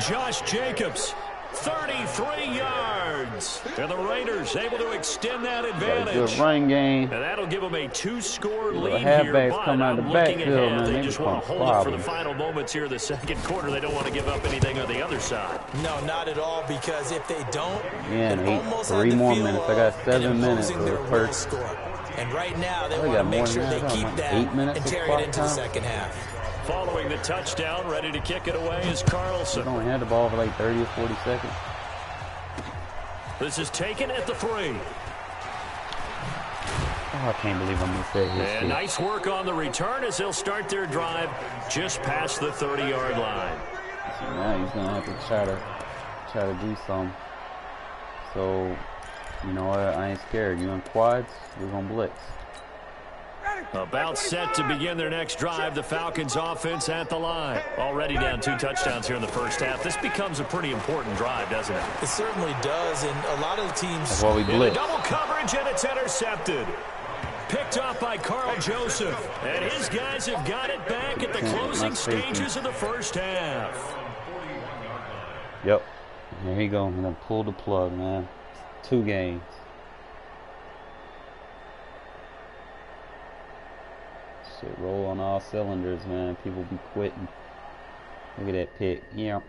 Josh Jacobs, 33 yards. And the Raiders able to extend that advantage. Good run game. And that'll give them a 2-score lead halfbacks here. But come out the I'm looking backfield, ahead. man. They just want to hold it for the final moments here of the 2nd quarter. They don't want to give up anything on the other side. No, not at all, because if they don't, Yeah, it and almost 3 had the more feel minutes. I of got 7 an minutes imposing for the their will first. score. And right now, they Oh, want got to make more sure than they that. keep Like that 8 minutes and of carry clock it into the time. 2nd half. Following the touchdown, ready to kick it away is They Carlson. only had the ball for like 30 or 40 seconds. This is taken at the 3. Oh, I can't believe I missed that hit. And nice work on the return as they'll start their drive just past the 30-yard line. So now he's gonna have to try to do something. So, you know what? I ain't scared. You in quads? We're gonna blitz. About set to begin their next drive. The Falcons offense at the line. Already down 2 touchdowns here in the 1st half. This becomes a pretty important drive, doesn't it? It certainly does, and a lot of the teams... That's why we In a blitz. double coverage, and it's intercepted. Picked off by Carl Joseph. And his guys have got it back at the closing stages of the 1st half. Yep. Here you go. I'm gonna pull the plug, man. 2 games. Shit, roll on all cylinders, man. People be quitting. Look at that pick. Yeah.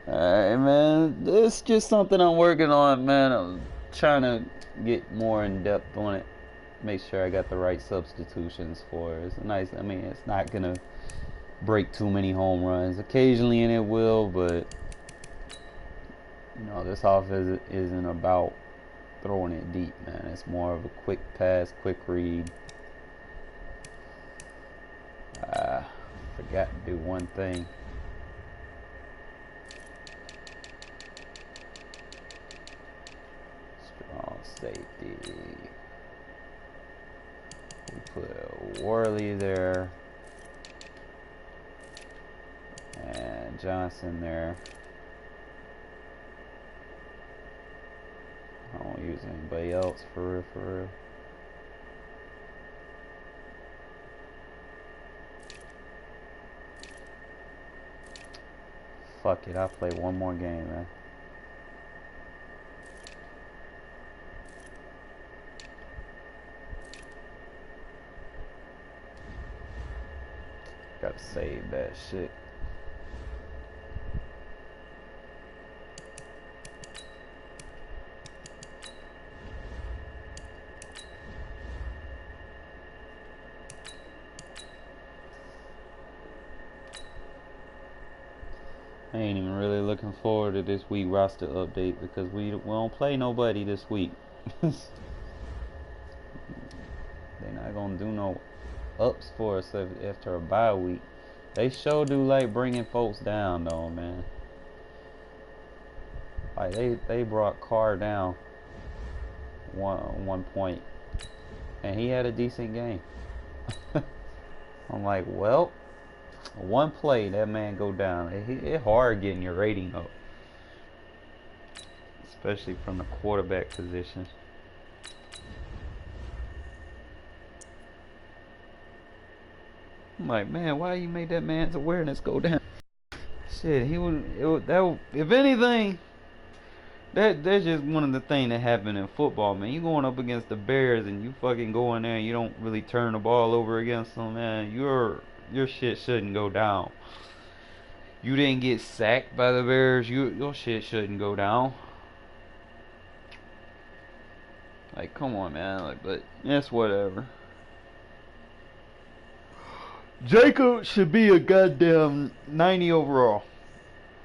Alright, man. It's just something I'm working on, man. I'm trying to get more in depth on it. Make sure I got the right substitutions for it. It's nice. I mean, it's not gonna break too many home runs. Occasionally, and it will, but you know, this offense isn't about throwing it deep, man. It's more of a quick pass, quick read. Forgot to do one thing. Strong safety. We put Worley there. And Johnson there. I don't use anybody else for real. Fuck it, I'll play one more game, man. Gotta save that shit. I ain't even really looking forward to this week roster update because we don't play nobody this week. They're not gonna do no ups for us after a bye week. They sure do like bringing folks down though, man. Like they brought Carr down one point, and he had a decent game. I'm like, well. One play, that man go down. It's hard getting your rating up. especially from the quarterback position. I'm like, man, why you made that man's awareness go down? Shit, if anything, that's just one of the things that happen in football, man. You going up against the Bears and you fucking go in there and you don't really turn the ball over against them, man. Your shit shouldn't go down. You didn't get sacked by the Bears. Your shit shouldn't go down. Like, come on, man. Like, but it's whatever. Jacob should be a goddamn 90 overall.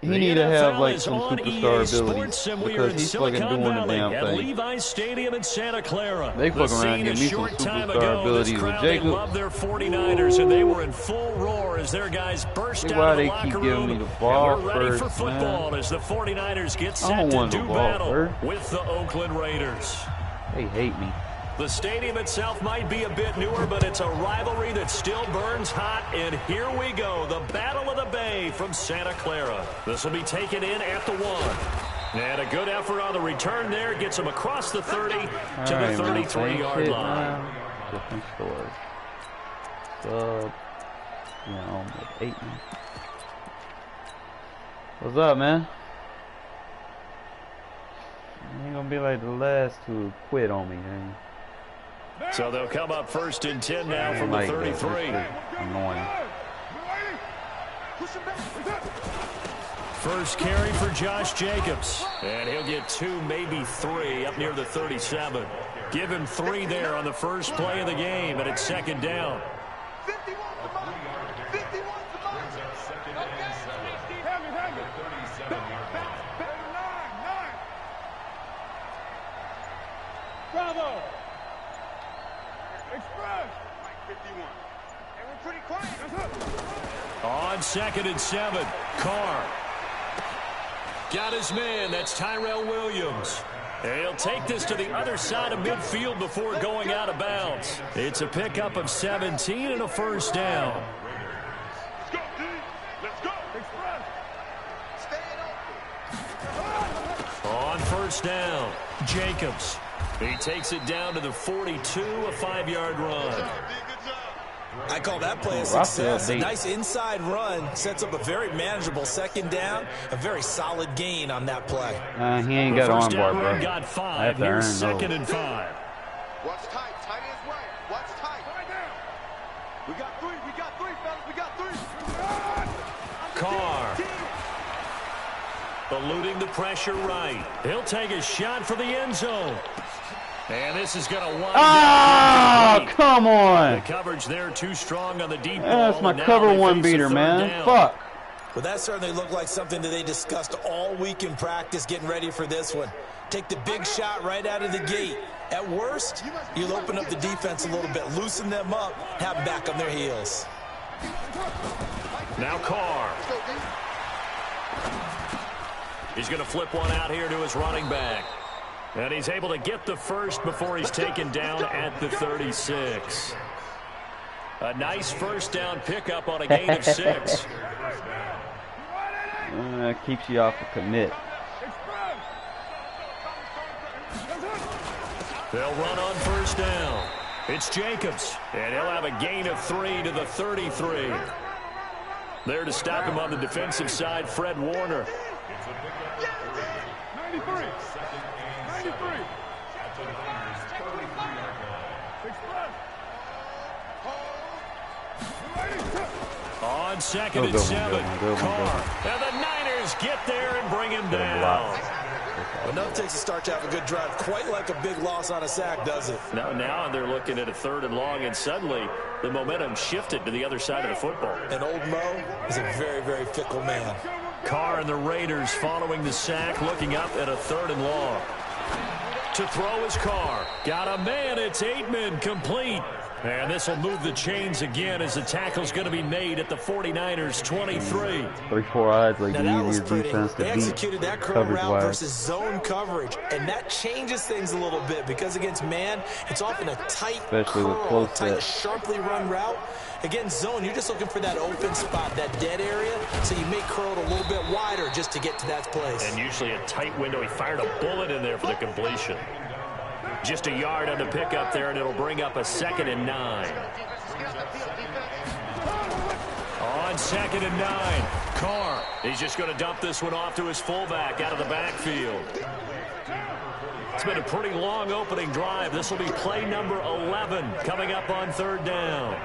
He need to have like some superstar abilities because he's fucking doing the damn thing. Levi's Stadium in Santa Clara. They fucking around and give me some superstar abilities with Jacob. Love their 49ers, and they were in full roar as their guys burst out of the locker room. Me the ball we're ready first, for football, man. As the 49ers get set to do battle with the Oakland Raiders. They hate me. The stadium itself might be a bit newer, but it's a rivalry that still burns hot. And here we go, the Battle of the Bay from Santa Clara. This will be taken in at the 1. And a good effort on the return there. Gets him across the 30 to the 33-yard line. Different story. So, you know, 8 man. What's up, man? You ain't gonna be like the last two quit on me, man. So they'll come up 1st and 10 now from the 33. Annoying. First carry for Josh Jacobs. And he'll get 2, maybe 3 up near the 37. Give him 3 there on the first play of the game, and it's 2nd down. 51 to mine. 51 to mine. Bravo. Express. 51. And we're pretty quiet. On 2nd and 7, Carr. Got his man. That's Tyrell Williams. And he'll take this to the other side of midfield before going out of bounds. It's a pickup of 17 and a first down. Let's go, D. Let's go. Express. Stay open. On first down, Jacobs. He takes it down to the 42, a 5-yard run. I call that play a success. A nice inside run sets up a very manageable 2nd down. A very solid gain on that play. He ain't got arm bar, bro. Got 5. Here's 2nd and 5. Watch tight. Tight ends right. Watch tight. We got 3. We got 3, fellas. We got 3. Carr. Eluding the pressure right. He'll take a shot for the end zone. And this is going to wind up. Come on. The coverage there too strong on the deep ball. That's my cover 1 beater, man. Down. Fuck. Well, that certainly looked like something that they discussed all week in practice getting ready for this one. Take the big shot right out of the gate. At worst, you'll open up the defense a little bit, loosen them up, have them back on their heels. Now Carr. He's going to flip one out here to his running back. And he's able to get the first before he's taken down at the 36. A nice first down pickup on a gain of 6. Keeps you off a commit. They'll run on first down. It's Jacobs. And he'll have a gain of 3 to the 33. There to stop him on the defensive side, Fred Warner. 93. 93. On 2nd and 7, Carr. And the Niners get there and bring him down. Enough takes to start to have a good drive. Quite like a big loss on a sack, does it? Now they're looking at a 3rd and long, and suddenly the momentum shifted to the other side of the football. And old Mo is a very, very fickle man. Carr and the Raiders following the sack, looking up at a 3rd and long. To throw is Carr. Got a man. It's Aitman complete. And this will move the chains again as the tackle's going to be made at the 49ers 23. 3-4 odds, like now the that was easiest pretty. defense to They beat executed that curl route coverage-wise. versus zone coverage, and that changes things a little bit because against man, it's often a tight Especially with curl, close tight, set. sharply run route. Against zone, you're just looking for that open spot, that dead area, so you may curl it a little bit wider just to get to that place. And usually a tight window. He fired a bullet in there for the completion. Just a yard on the pickup there, and it'll bring up a 2nd and 9. On 2nd and 9, Carr. He's just going to dump this one off to his fullback out of the backfield. It's been a pretty long opening drive. This will be play number 11 coming up on 3rd down.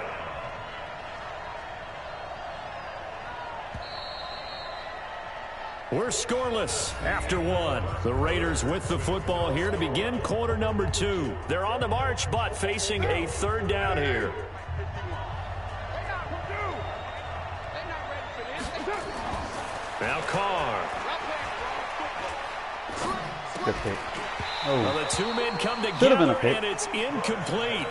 We're scoreless after 1. The Raiders with the football here to begin quarter number 2. They're on the march, but facing a 3rd down here. Now Carr. Good pick. Well, Oh, the two men come Should have been together, a pick. and it's incomplete.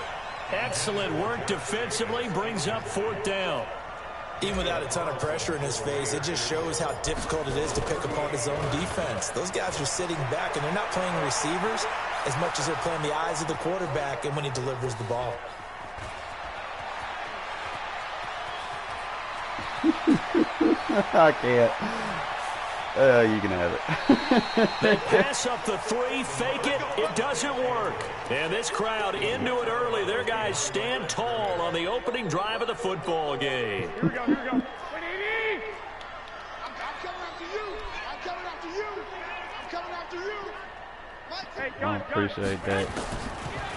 Excellent work defensively, brings up 4th down. Even without a ton of pressure in his face, it just shows how difficult it is to pick apart his own defense. Those guys are sitting back, and they're not playing receivers as much as they're playing the eyes of the quarterback and when he delivers the ball. I can't. You can have it. They pass up the 3, fake it, it doesn't work. And this crowd into it early. Their guys stand tall on the opening drive of the football game. Here we go, here we go. I'm coming after you. I'm coming after you. I'm coming after you. Hey, I appreciate that.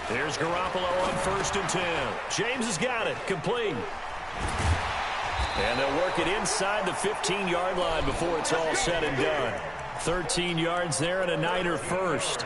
Here's Garoppolo on 1st and 10. James has got it, complete. And they'll work it inside the 15-yard line before it's all said and done. 13 yards there and a Niner first.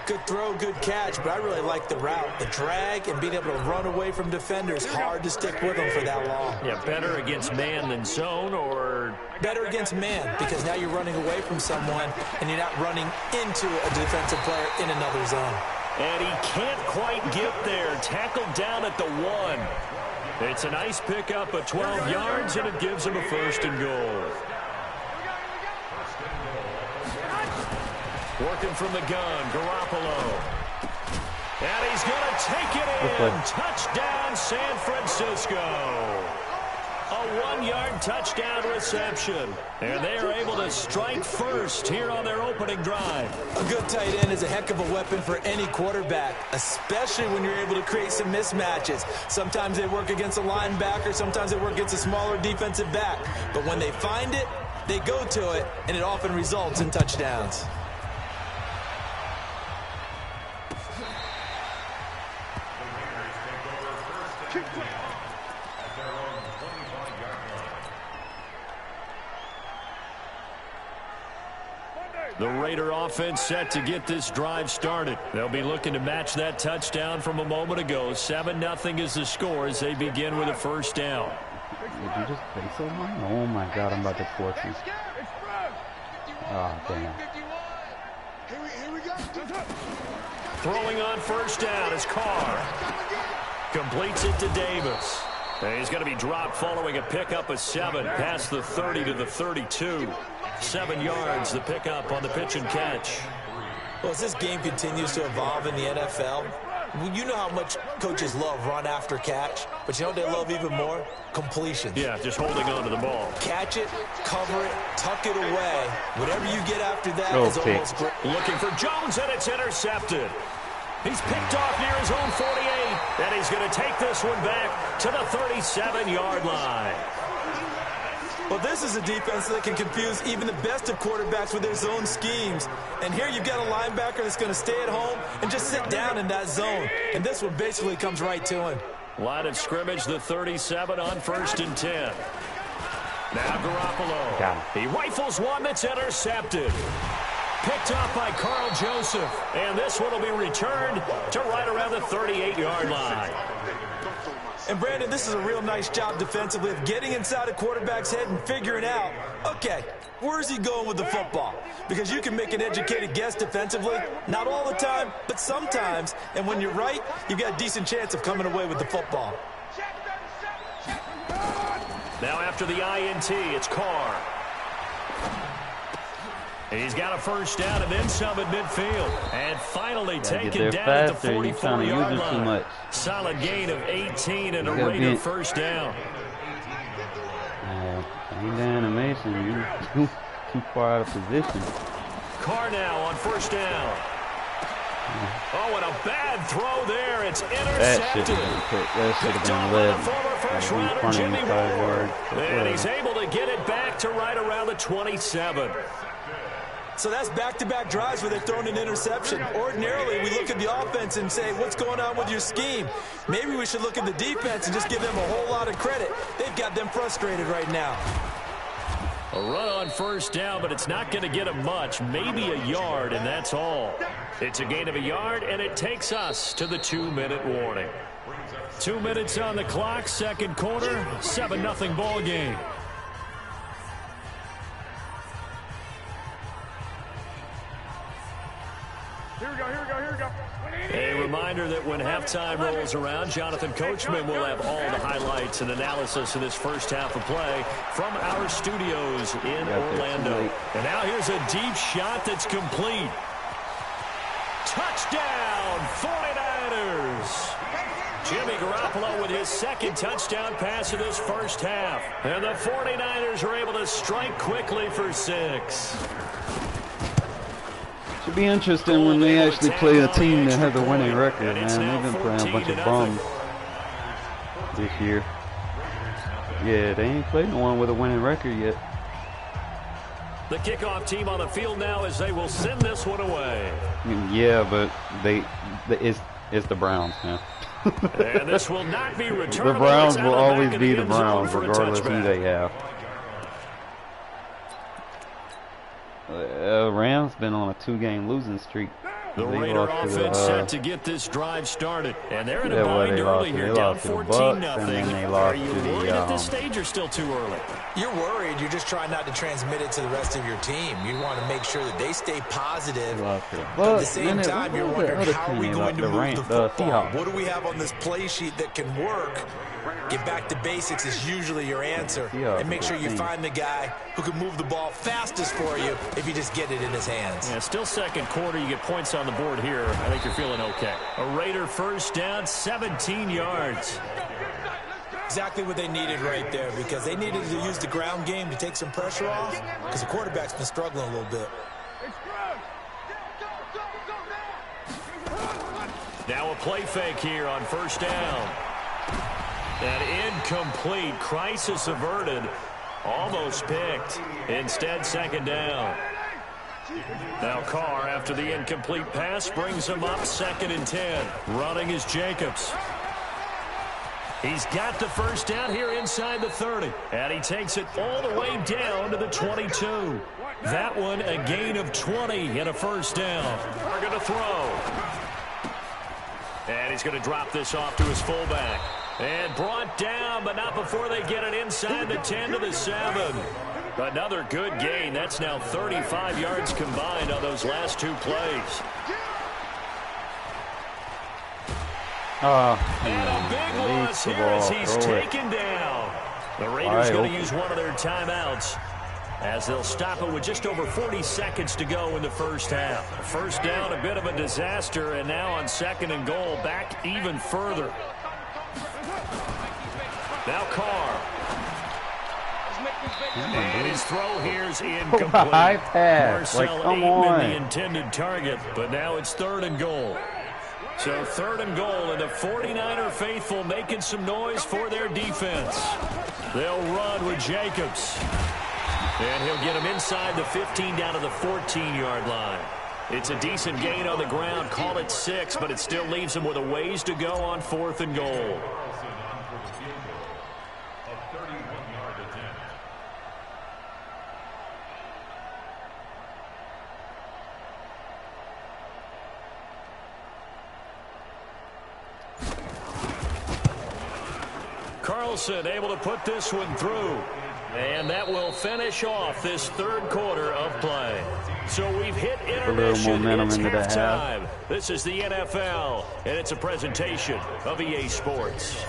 Good throw, good catch, but I really like the route. The drag and being able to run away from defenders, hard to stick with them for that long. Yeah, better against man than zone, or Better against man, because now you're running away from someone and you're not running into a defensive player in another zone. and he can't quite get there. Tackled down at the 1. It's a nice pickup of 12 yards, and it gives him a 1st and goal. Working from the gun, Garoppolo. And he's going to take it in. Touchdown, San Francisco. A 1-yard touchdown reception. And they are able to strike first here on their opening drive. A good tight end is a heck of a weapon for any quarterback, especially when you're able to create some mismatches. Sometimes they work against a linebacker, sometimes they work against a smaller defensive back. But when they find it, they go to it, and it often results in touchdowns. The Raider offense set to get this drive started. They'll be looking to match that touchdown from a moment ago. 7-0 is the score as they begin with a 1st down. Did you just play so long? Oh my God, I'm about to torch you. Oh, damn. Here we go. Throwing on 1st down is Carr. Completes it to Davis. And he's going to be dropped following a pickup of 7 past the 30 to the 32. 7 yards, the pickup on the pitch and catch. Well, as this game continues to evolve in the NFL, you know how much coaches love run after catch, but you know what they love even more? Completions. Yeah, just holding on to the ball. Catch it, cover it, tuck it away. Whatever you get after that is almost great. Looking for Jones, and it's intercepted. He's picked off near his own 48, and he's going to take this one back to the 37-yard line. Well, this is a defense that can confuse even the best of quarterbacks with their zone schemes. And here you've got a linebacker that's going to stay at home and just sit down in that zone. And this one basically comes right to him. Line of scrimmage, the 37 on 1st and 10. Now Garoppolo. He rifles one that's intercepted. Picked off by Carl Joseph. And this one will be returned to right around the 38-yard line. And, Brandon, this is a real nice job defensively of getting inside a quarterback's head and figuring out, okay, where's he going with the football? Because you can make an educated guess defensively, not all the time, but sometimes. And when you're right, you've got a decent chance of coming away with the football. Now after the INT, it's Carr. He's got a first down and then some at midfield. And finally taken down at the 44-yard line. Solid gain of 18 and a Raider first down. Ain't the animation. You too far out of position. Carr now on first down. Oh, and a bad throw there. It's intercepted. That should have been led. Former first-rounder Jimmy Ward. And he's able to get it back to right around the 27. So that's back-to-back drives where they've thrown an interception. Ordinarily, we look at the offense and say, what's going on with your scheme? Maybe we should look at the defense and just give them a whole lot of credit. They've got them frustrated right now. A run on first down, but it's not going to get him much. Maybe a yard, and that's all. It's a gain of a yard, and it takes us to the 2-minute warning. 2 minutes on the clock, second quarter, 7-0 ball game. Here we go. A reminder that when halftime rolls around, Jonathan Coachman will have all the highlights and analysis of this first half of play from our studios in Orlando. And now here's a deep shot that's complete. Touchdown, 49ers! Jimmy Garoppolo with his second touchdown pass of this first half. And the 49ers are able to strike quickly for 6. Should be interesting when they actually play a team that has a winning record, man. They've been playing a bunch of bums this year. Yeah, they ain't played no one with a winning record yet. The kickoff team on the field now as they will send this one away. Yeah, but it's the Browns, man. And this will not be returned. The Browns will always be the Browns, regardless who they have. Rams been on a 2-game losing streak. The Raider offense set to get this drive started. And they're in a bind early here, down 14-0. Are you worried at this stage or still too early? You're worried. You're just trying not to transmit it to the rest of your team. You want to make sure that they stay positive. But at the same time, you're wondering, how are we going to move the football? What do we have on this play sheet that can work? Get back to basics is usually your answer. And make sure you find the guy who can move the ball fastest for you if you just get it in his hands. Yeah, still second quarter. You get points on the board here. I think you're feeling okay. A Raider first down, 17 yards. Exactly what they needed right there, because they needed to use the ground game to take some pressure off, because the quarterback's been struggling a little bit. Now a play fake here on first down. And incomplete. Crisis averted. Almost picked. Instead, second down. Now Carr, after the incomplete pass, brings him up 2nd and 10. Running is Jacobs. He's got the first down here inside the 30. And he takes it all the way down to the 22. That one a gain of 20 and a first down. We're going to throw. And he's going to drop this off to his fullback. And brought down, but not before they get it inside the 10 to the 7. Another good gain. That's now 35 yards combined on those last 2 plays. And a big loss here as he's taken down. The Raiders going to use one of their timeouts as they'll stop it with just over 40 seconds to go in the first half. First down, a bit of a disaster, and now on 2nd and goal, back even further. Now Carr. And his throw here's incomplete. High pass. Marcel come Aitman, on. the intended target, but now it's 3rd and goal. So 3rd and goal, and the 49er faithful making some noise for their defense. They'll run with Jacobs. And he'll get him inside the 15 down to the 14-yard line. It's a decent gain on the ground. Call it 6, but it still leaves him with a ways to go on 4th and goal. Carlson able to put this one through. And that will finish off this third quarter of play. So we've hit intermission. It's halftime. This is the NFL, and it's a presentation of EA Sports.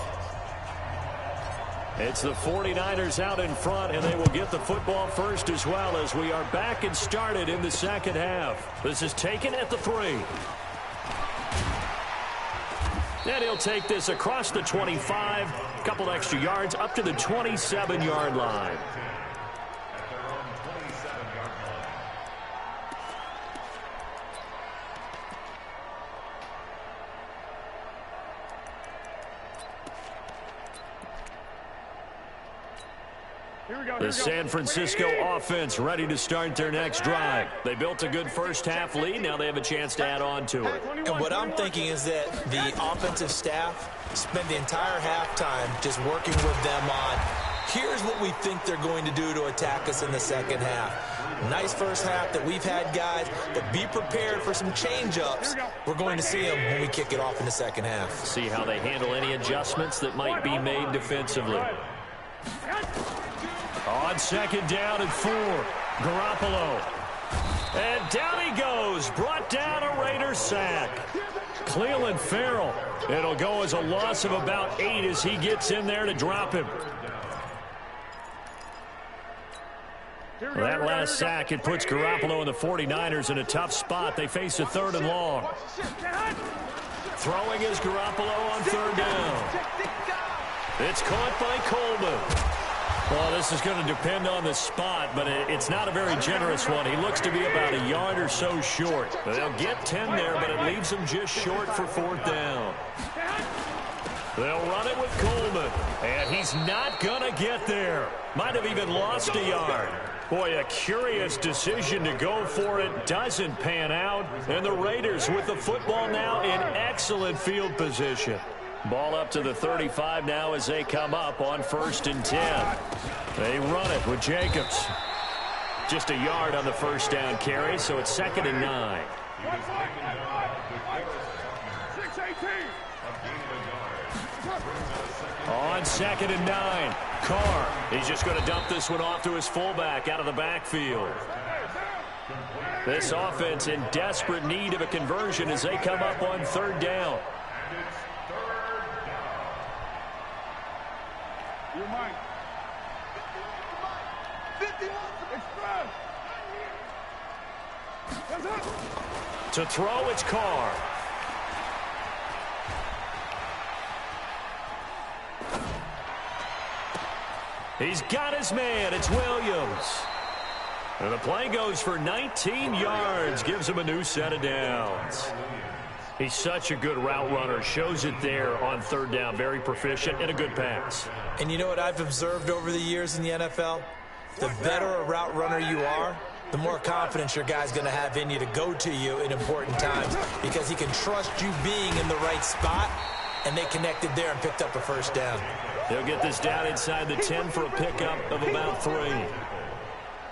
It's the 49ers out in front, and they will get the football first as well as we are back and started in the second half. This is taken at the 3. And he'll take this across the 25, a couple extra yards, up to the 27-yard line. The San Francisco offense ready to start their next drive. They built a good first half lead. Now they have a chance to add on to it. And what I'm thinking is that the offensive staff spent the entire halftime just working with them on, here's what we think they're going to do to attack us in the second half. Nice first half that we've had, guys, but be prepared for some change-ups. We're going to see them when we kick it off in the second half. See how they handle any adjustments that might be made defensively. On second down and 4, Garoppolo. And down he goes, brought down a Raiders sack. Cleveland Farrell. It'll go as a loss of about 8 as he gets in there to drop him. That last sack, it puts Garoppolo and the 49ers in a tough spot. They face a 3rd and long. Throwing is Garoppolo on 3rd down. It's caught by Coleman. Well, this is going to depend on the spot, but it's not a very generous one. He looks to be about a yard or so short. They'll get 10 there, but it leaves them just short for 4th down. They'll run it with Coleman, and he's not going to get there. Might have even lost a yard. Boy, a curious decision to go for it. Doesn't pan out, and the Raiders with the football now in excellent field position. Ball up to the 35 now as they come up on 1st and 10. They run it with Jacobs. Just a yard on the first down carry, so it's 2nd and 9. On 2nd and 9, Carr. He's just going to dump this one off to his fullback out of the backfield. This offense in desperate need of a conversion as they come up on 3rd down. To throw, it's Carr. He's got his man. It's Williams. And the play goes for 19 yards. Gives him a new set of downs. He's such a good route runner. Shows it there on 3rd down. Very proficient and a good pass. And you know what I've observed over the years in the NFL? The better a route runner you are, the more confidence your guy's going to have in you to go to you in important times because he can trust you being in the right spot, and they connected there and picked up a 1st down. They'll get this down inside the 10 for a pickup of about 3.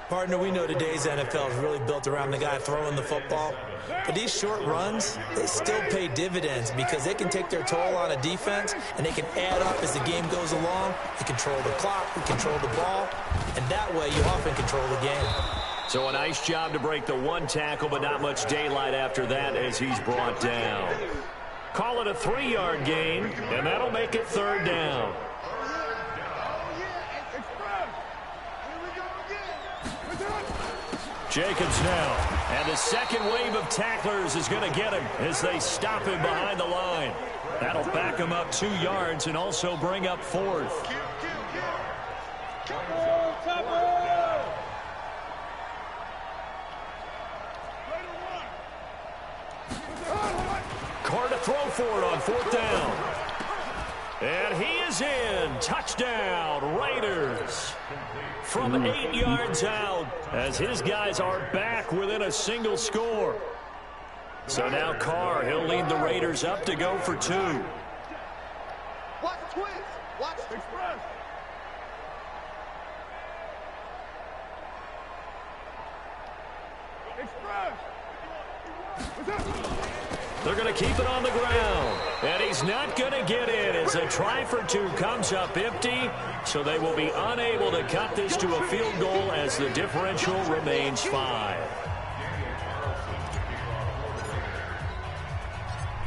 Partner, we know today's NFL is really built around the guy throwing the football. But these short runs, they still pay dividends because they can take their toll on a defense and they can add up as the game goes along. They control the clock, they control the ball, and that way you often control the game. So a nice job to break the 1 tackle, but not much daylight after that as he's brought down. Call it a 3-yard gain, and that'll make it 3rd down. Jacobs now, and the second wave of tacklers is going to get him as they stop him behind the line. That'll back him up 2 yards and also bring up 4th. Carr to throw for it on 4th down. And he is in. Touchdown, Raiders. From 8 yards out as his guys are back within a single score. So now Carr, he'll lead the Raiders up to go for 2. Watch twins. Watch express. Express. They're going to keep it on the ground. And he's not going to get in as a try for two comes up empty. So they will be unable to cut this to a field goal as the differential remains 5.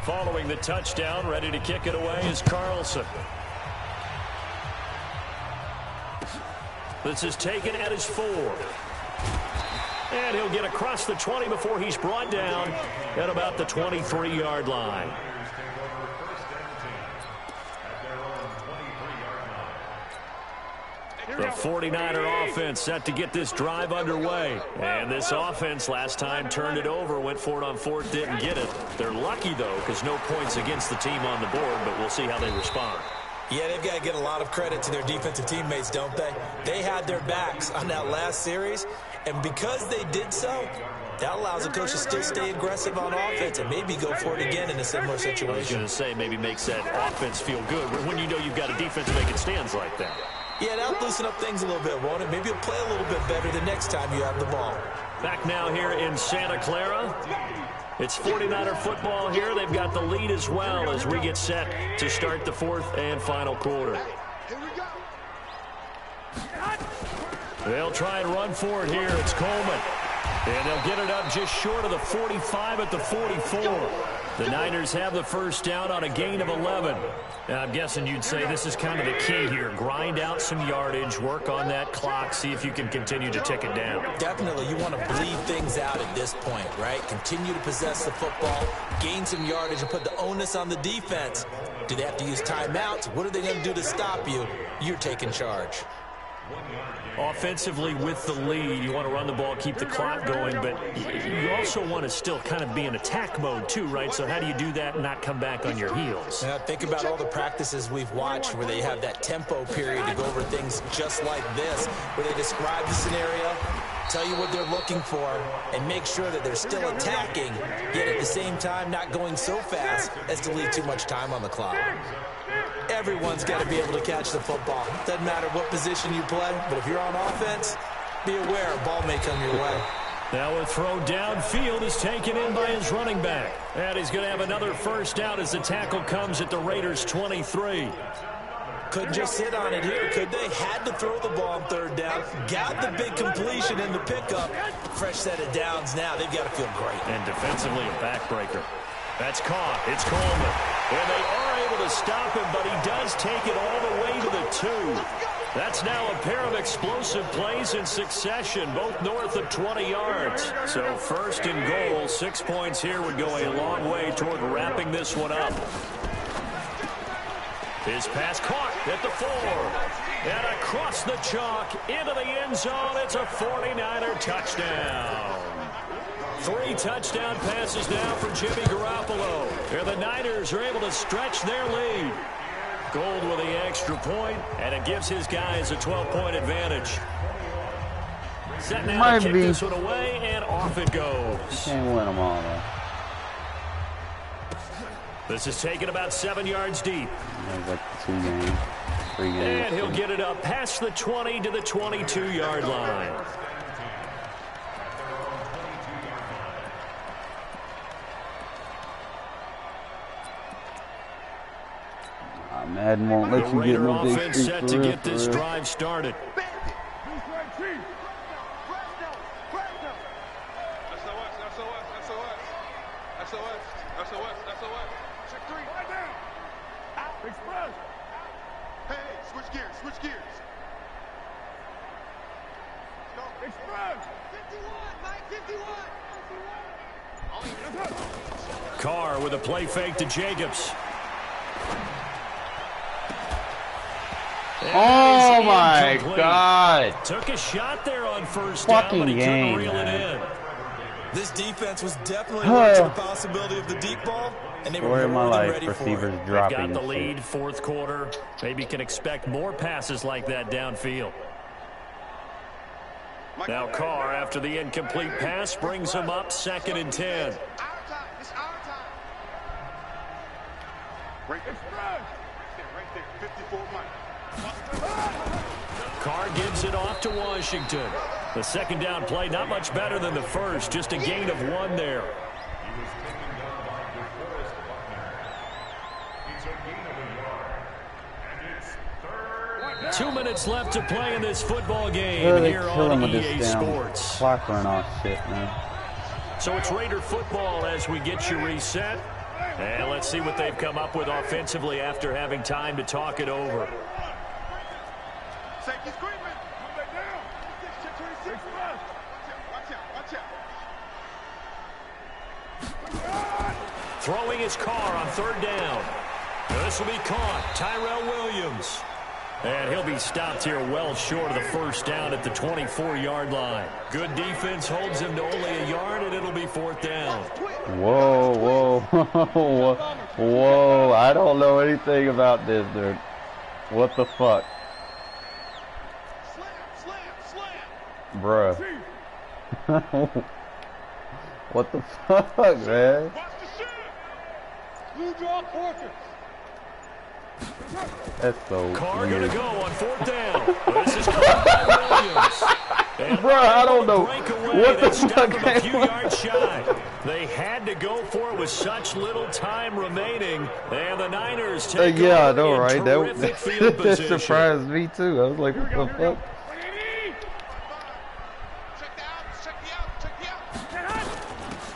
Following the touchdown, ready to kick it away is Carlson. This is taken at his 4. And he'll get across the 20 before he's brought down at about the 23-yard line. The 49er offense set to get this drive underway. And this offense last time turned it over, went for it on 4th, didn't get it. They're lucky, though, because no points against the team on the board, but we'll see how they respond. Yeah, they've got to get a lot of credit to their defensive teammates, don't they? They had their backs on that last series, and because they did so, that allows the coach to still stay aggressive on offense and maybe go for it again in a similar situation. I was going to say maybe makes that offense feel good when you know you've got a defense making stands like that. Yeah, that'll loosen up things a little bit, won't it? Maybe you'll play a little bit better the next time you have the ball. Back now here in Santa Clara. It's 49er football here. They've got the lead as well as we get set to start the 4th and final quarter. They'll try and run for it here. It's Coleman. And they'll get it up just short of the 45 at the 44. The Niners have the first down on a gain of 11. Now, I'm guessing you'd say this is kind of the key here. Grind out some yardage, work on that clock, see if you can continue to tick it down. Definitely, you want to bleed things out at this point, right? Continue to possess the football, gain some yardage, and put the onus on the defense. Do they have to use timeouts? What are they going to do to stop you? You're taking charge. Offensively with the lead, you want to run the ball, keep the clock going, but you also want to still kind of be in attack mode too, right? So how do you do that and not come back on your heels? Now think about all the practices we've watched where they have that tempo period to go over things just like this, where they describe the scenario, tell you what they're looking for, and make sure that they're still attacking, yet at the same time not going so fast as to leave too much time on the clock. Everyone's got to be able to catch the football. Doesn't matter what position you play, but if you're on offense, be aware a ball may come your way. Now a throw downfield is taken in by his running back. And he's going to have another first down as the tackle comes at the Raiders' 23. Couldn't just sit on it here, could they? Had to throw the ball on 3rd down. Got the big completion in the pickup. Fresh set of downs now. They've got to feel great. And defensively a backbreaker. That's caught. It's Coleman. And they are able to stop him, but he does take it all the way to the 2. That's now a pair of explosive plays in succession, both north of 20 yards. So 1st and goal, 6 points here would go a long way toward wrapping this one up. His pass caught at the 4. And across the chalk into the end zone. It's a 49er touchdown. 3 touchdown passes now for Jimmy Garoppolo. And the Niners are able to stretch their lead. Gold with the extra point, and it gives his guys a 12-point advantage. Set now to kick this one away, and off it goes. Can't win them all, though. This is taken about 7 yards deep. Like 2 games, 3 games. And he'll get it up past the 20 to the 22-yard line. Madden won't let you get no big offense set to get this drive started. Hey, switch gears, switch gears. Express. 51, Mike, 51. Carr with a play fake to Jacobs. Oh my God! Took a shot there on 1st down, but he couldn't reel it in. This defense was definitely watching the possibility of the deep ball, and they were more than ready for it. Got the lead, 4th quarter. Maybe can expect more passes like that downfield. Now Carr, after the incomplete pass, brings him up 2nd and 10. Our time. It's our time. Right there, 54, Mike. Carr gives it off to Washington. The 2nd down play, not much better than the first, just a gain of 1 there. was taken down by DeForest Buckner. It's a gain of a yard. And it's third down. 2 minutes left to play in this football game here on EA Sports. Clock run off shit, man. So it's Raider football as we get you reset. And let's see what they've come up with offensively after having time to talk it over. Safety screaming. Come back down. Check 26. Watch out. Throwing his car on third down. This will be caught. Tyrell Williams. And he'll be stopped here well short of the first down at the 24-yard line. Good defense holds him to only a yard, and it'll be fourth down. Whoa. Whoa. I don't know anything about this, dude. What the fuck? Slam. Bruh. What the fuck, man? Watch the shit. Blue draw fortress. That's so Carr weird. gonna go on fourth down. This is caught by Williams. Bruh, I don't know what the Stop fuck him a few yards shy. They had to go for it with such little time remaining, and the Niners take yeah, I over know, in right? terrific field That position. surprised me too. I was like, what the fuck? Check the out.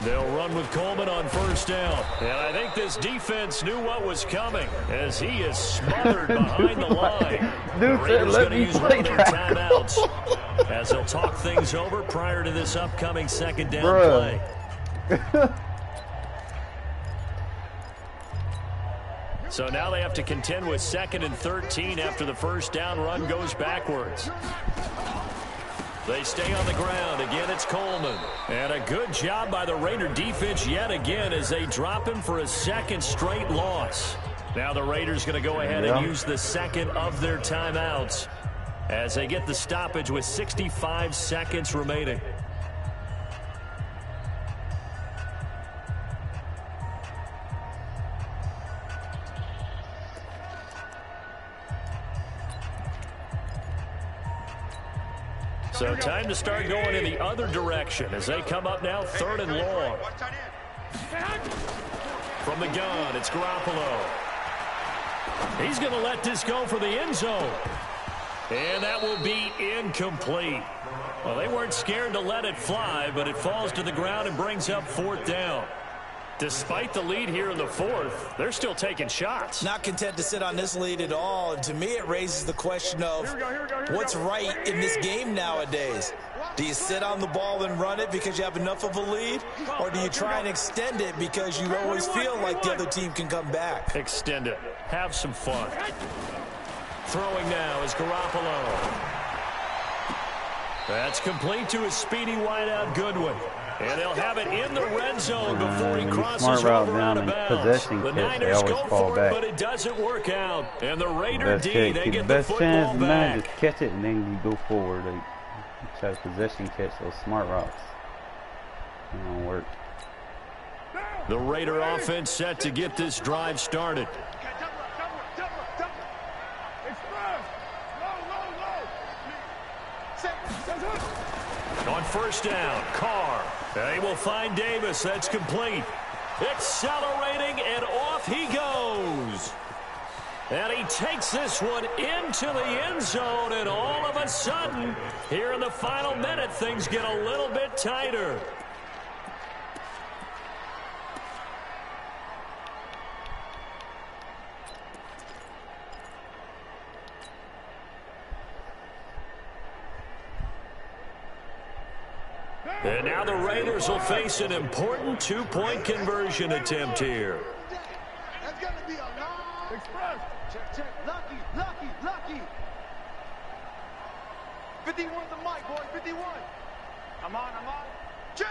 They'll run with Coleman on first down. And I think this defense knew what was coming as he is smothered behind the line. Dude The said, Raiders let going to me use play one of their tackle. timeouts as they'll talk things over prior to this upcoming second down Bruh. play. So now they have to contend with 2nd and 13 after the first down run goes backwards. They stay on the ground. Again, it's Coleman. And a good job by the Raider defense yet again as they drop him for a second straight loss. Now the Raiders going to go ahead and use the second of their timeouts as they get the stoppage with 65 seconds remaining. So time to start going in the other direction as they come up now 3rd and long. From the gun, it's Garoppolo. He's going to let this go for the end zone. And that will be incomplete. Well, they weren't scared to let it fly, but it falls to the ground and brings up 4th down. Despite the lead here in the 4th, they're still taking shots. Not content to sit on this lead at all. And to me, it raises the question of what's right in this game nowadays. Do you sit on the ball and run it because you have enough of a lead? Or do you try and extend it because you always feel like the other team can come back? Extend it. Have some fun. Throwing now is Garoppolo. That's complete to his speedy wideout Goodwin. And they'll have it in the red zone before he crosses over out of bounds. The Niners go for it, but it doesn't work out. And the Raider D, they get the football back. Just catch it and then you go forward. Like, try to possession catch those smart routes. It don't work. The Raider offense set to get this drive started. On first down, Carr. They will find Davis. That's complete. Accelerating, and off he goes. And he takes this one into the end zone, and all of a sudden, here in the final minute, things get a little bit tighter. And now the Raiders will face an important two-point conversion attempt here. That's going to be a long express. Check. Lucky. 51's the mic, boy. 51. I'm on. Check.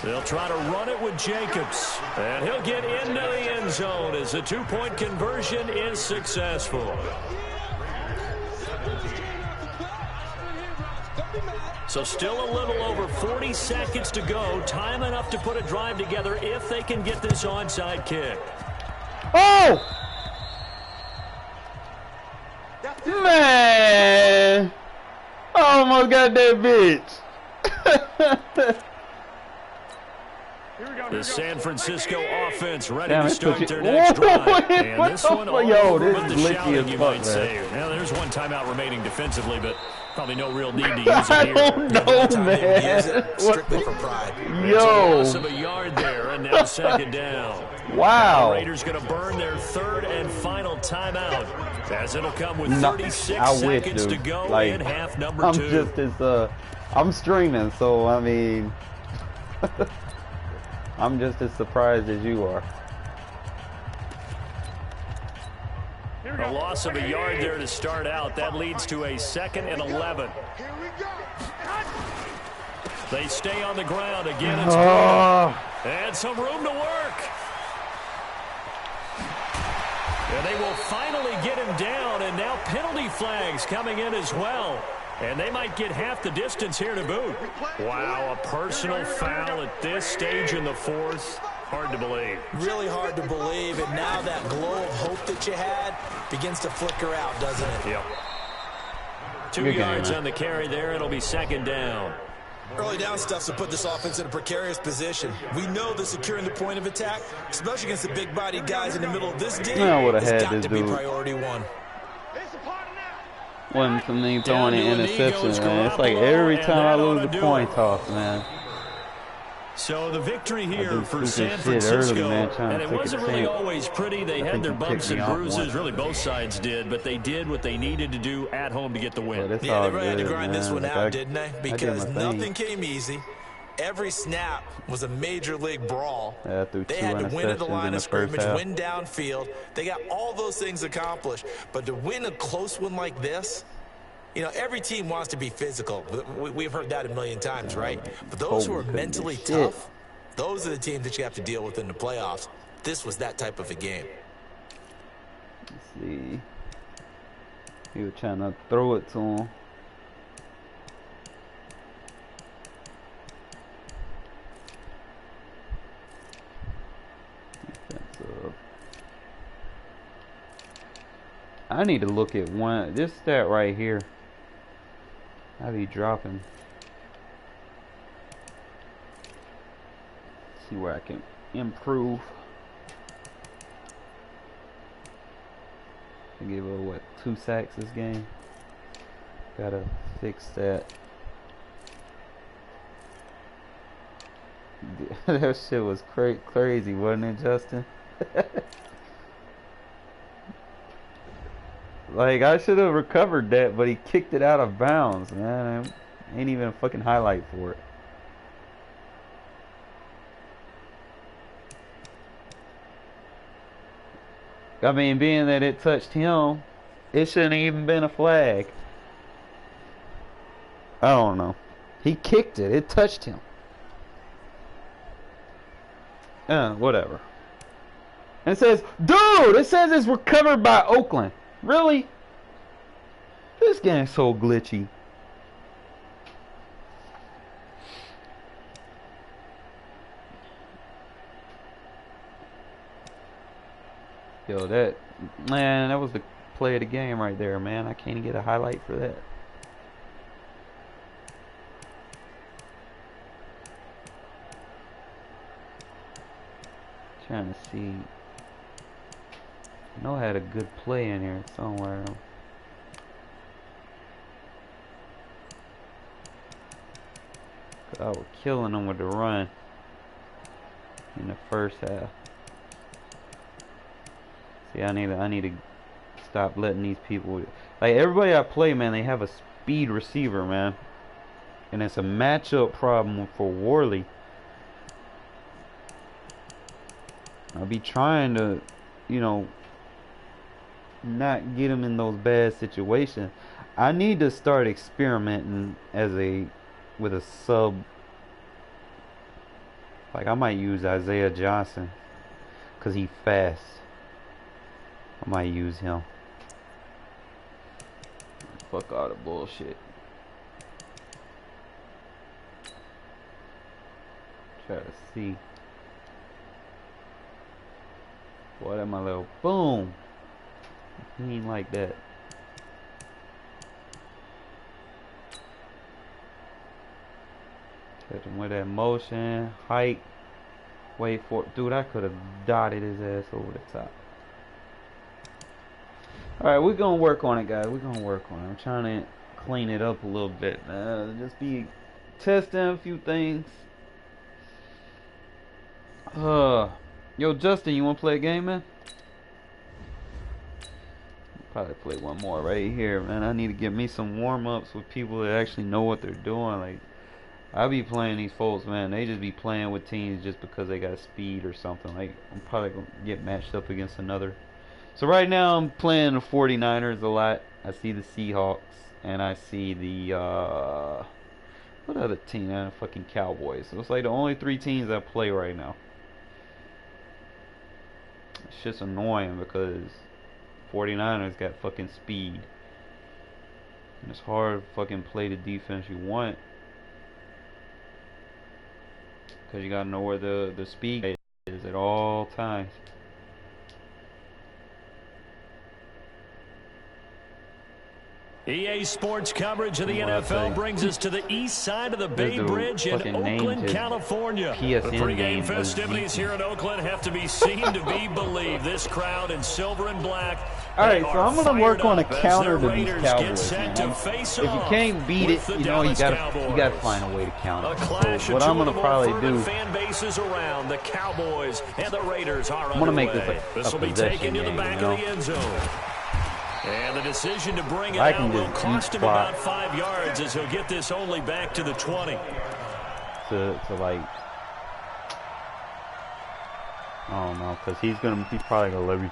They'll try to run it with Jacobs. And he'll get into the end zone as the two-point conversion is successful. So still a little over 40 seconds to go. Time enough to put a drive together if they can get this onside kick. Oh! Man! I almost got got that bitch. The San Francisco offense ready Damn, to it start took their you- next Whoa, drive. And what this the one fuck? all Yo, over this with is the glitchy shouting, as you fuck, might man. say. Now, there's one timeout remaining defensively, but probably no real need to use I it here. don't Yeah, the know, one time they would use man. it strictly for pride. It's a loss Yo. of a yard there, and now second down. Wow. The Raiders going to burn their third and final timeout, as it'll come with No, 36 I wish, seconds to dude. go Like, in half number I'm 2. just as I'm streaming, so I mean, I'm just as surprised as you are. A loss of a yard there to start out. That leads to a 2nd and 11. They stay on the ground. Again, it's Graham. And some room to work. And they will finally get him down, and now penalty flags coming in as well. And they might get half the distance here to boot. Wow, a personal foul at this stage in the 4th. Hard to believe. Really hard to believe, and now that glow of hope that you had begins to flicker out, doesn't it? Yep. 2 Good game, yards man. on the carry there. It'll be second down. Early down stuff to put this offense in a precarious position. We know that securing the point of attack, especially against the big-bodied guys in the middle of this deal, Man, I would've has had got this to be dude. priority 1. Wasn't for me throwing an Down to interception, Inigo's man. It's like Garoppolo, every and time I that ought lose to the do coin it. toss, man. So the victory here do for stupid San shit Francisco, early, man, trying and to it take a wasn't really chance. always pretty. They I had think their he bumps picked me and off bruises. once. Really, both sides did, but they did what they needed to do at home to get the But win. it's Yeah, all they really had to good, grind man. this one Like, out, didn't they? I did Because my thing. nothing came easy. Every snap was a major league brawl. Yeah, I threw They 2 had to win at the interceptions line in the of first scrimmage, half. win downfield. They got all those things accomplished. But to win a close one like this, you know, every team wants to be physical. We've heard that a million times, right? But those who are Colton couldn't do mentally shit. tough, those are the teams that you have to deal with in the playoffs. This was that type of a game. Let's see. He was trying to throw it to him. Defensive. I need to look at this stat right here. I be dropping. See where I can improve. I gave her what, 2 sacks this game. Gotta fix that. That shit was crazy, wasn't it, Justin? Like, I should have recovered that, but he kicked it out of bounds, man. Ain't even a fucking highlight for it. I mean, being that it touched him, it shouldn't even been a flag. I don't know. He kicked it. It touched him. Whatever. And it says, dude, it says it's recovered by Oakland. Really? This game's so glitchy. Yo, that was the play of the game right there, man. I can't get a highlight for that. Trying to see. I know I had a good play in here somewhere. I was killing them with the run in the first half. See, I need to stop letting these people. Like, everybody I play, man, they have a speed receiver, man, and it's a matchup problem for Worley. I'll be trying to, you know, not get him in those bad situations. I need to start experimenting with a sub. Like, I might use Isaiah Johnson because he's fast. I might use him. Fuck all the bullshit. Try to see. Boy, that my little boom. He ain't like that. Hit him with that motion, height, wait for it. Dude, I could have dotted his ass over the top. Alright, we're going to work on it, guys. We're going to work on it. I'm trying to clean it up a little bit. Just be testing a few things. Yo, Justin, you want to play a game, man? Probably play one more right here, man. I need to get me some warm-ups with people that actually know what they're doing. Like, I be playing these folks, man. They just be playing with teams just because they got speed or something. Like, I'm probably going to get matched up against another. So right now I'm playing the 49ers a lot. I see the Seahawks and I see the what other team? The fucking Cowboys. So it's like the only three teams I play right now. It's just annoying because 49ers got fucking speed. And it's hard to fucking play the defense you want. Because you gotta know where the speed is at all times. EA Sports coverage of the NFL brings us to the east side of the Bay Bridge in Oakland, California. The pregame festivities here in Oakland have to be seen to be believed. This crowd in silver and black. All right, so I'm going to work on a counter to these Cowboys, man. If you can't beat it, you know, you gotta find a way to counter. So what I'm going to probably do, fan bases around the Cowboys and the Raiders are I'm going to make this a will be taken to the back of the end zone. And the decision to bring it out will cost him about 5 yards as he'll get this only back to the 20. To like, I don't know, because he's probably gonna let me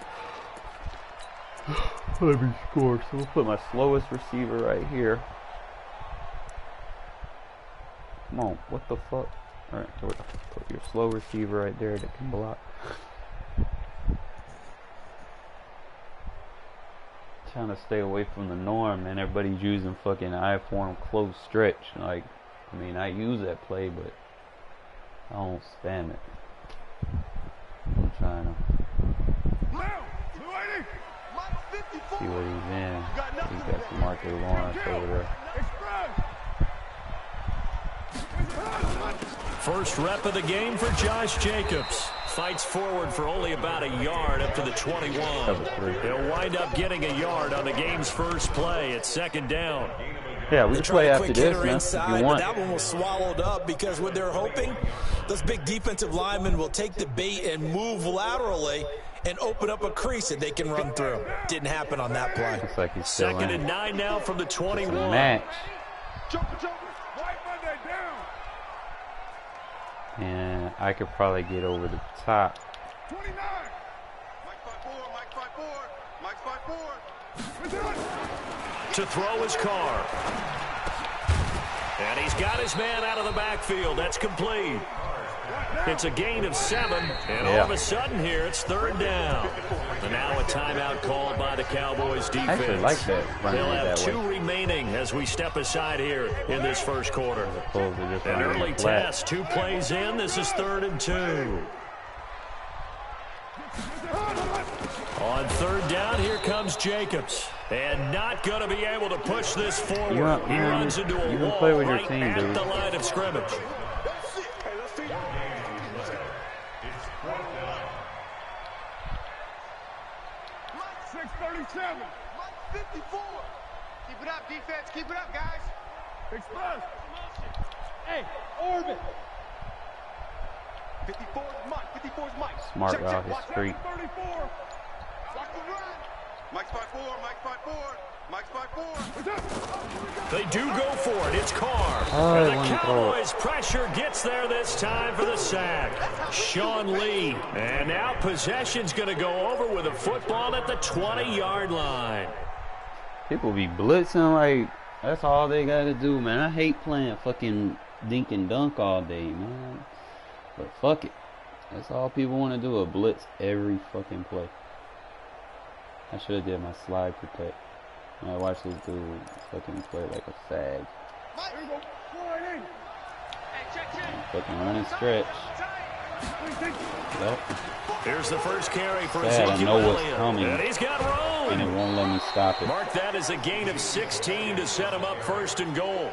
score. So we'll put my slowest receiver right here. Come on, what the fuck? All right, so put your slow receiver right there that can block. Trying to stay away from the norm, man. Everybody's using fucking I-form close stretch. Like, I mean, I use that play, but I don't spam it. I'm trying to see what he's in. He's got some Marcus Lawrence over there. First rep of the game for Josh Jacobs. Fights forward for only about a yard up to the 21. He'll wind up getting a yard on the game's first play. It's second down. Yeah, we can play after this, man, inside, if you want. That one was swallowed up because what they're hoping, those big defensive linemen will take the bait and move laterally and open up a crease that they can run through. Didn't happen on that play. Looks like he's still second in. and 9 now from the 21. Match. And I could probably get over the top. 29. Mike 5-4. To throw his car. And he's got his man out of the backfield. That's complete. It's a gain of 7. And all of a sudden here, it's third down. And now a timeout called by the Cowboys defense. I actually like that. They'll have that 2 remaining as we step aside here in this first quarter. An early test. 2 plays in. This is 3rd and 2. On third down, here comes Jacobs. And not going to be able to push this forward. He runs into a wall play with your right team, at dude. the line of scrimmage. 637. 54. Keep it up, defense. Keep it up, guys. Express. Hey, orbit. 54 is Mike. 54 is Mike. Smart route, his street. 34. Watch the run. Mike's 5-4. Mike's 5-4. Mike's 5-4. They do go for it. It's Carr. Oh, and the Cowboys pressure gets there this time for the sack. Sean Lee. And now possession's going to go over with a football at the 20-yard line. People be blitzing like that's all they got to do, man. I hate playing fucking dink and dunk all day, man. But fuck it. That's all people want to do, a blitz every fucking play. I should have did my slide protect. And I watched this dude fucking play like a fag. Fucking run and stretch. Yep. Here's the first carry for Sad, I know what's Ezekiel coming. And he's got room. And it won't let me stop it. Mark that as a gain of 16 to set him up 1st and goal.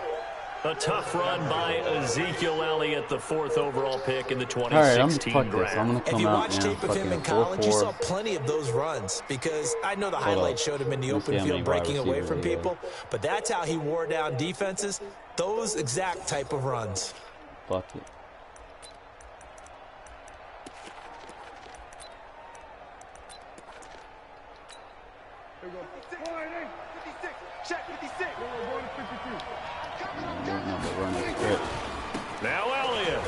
A tough run by Ezekiel Elliott, the 4th overall pick in the 2016 All right, I'm gonna fuck draft. this. I'm gonna come If you out watch now. tape of him in college, you saw plenty of those runs because I know the highlights showed him in the open field breaking away from people, but that's how he wore down defenses, those exact type of runs. Fuck it. Here we go. 56. Check 56. Going to 52. Now Elliott.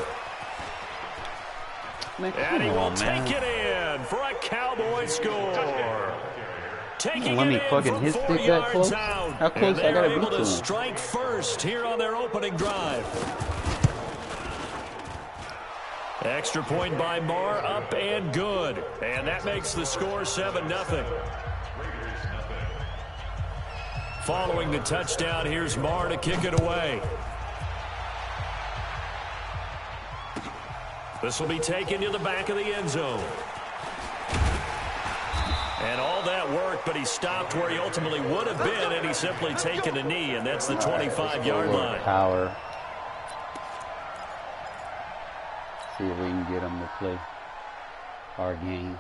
Man, And he will on, take it in for a Cowboy score. Taking let me it in fucking from hit 4 stick that yards close? out. How close and I gotta they're be able to to him? strike first here on their opening drive. Extra point by Marr, up and good. And that makes the score 7-0. Following the touchdown, here's Marr to kick it away. This will be taken to the back of the end zone. And all that work, but he stopped where he ultimately would have been, and he's simply taken a knee, and that's the 25-yard line. Power. See if we can get him to play our game.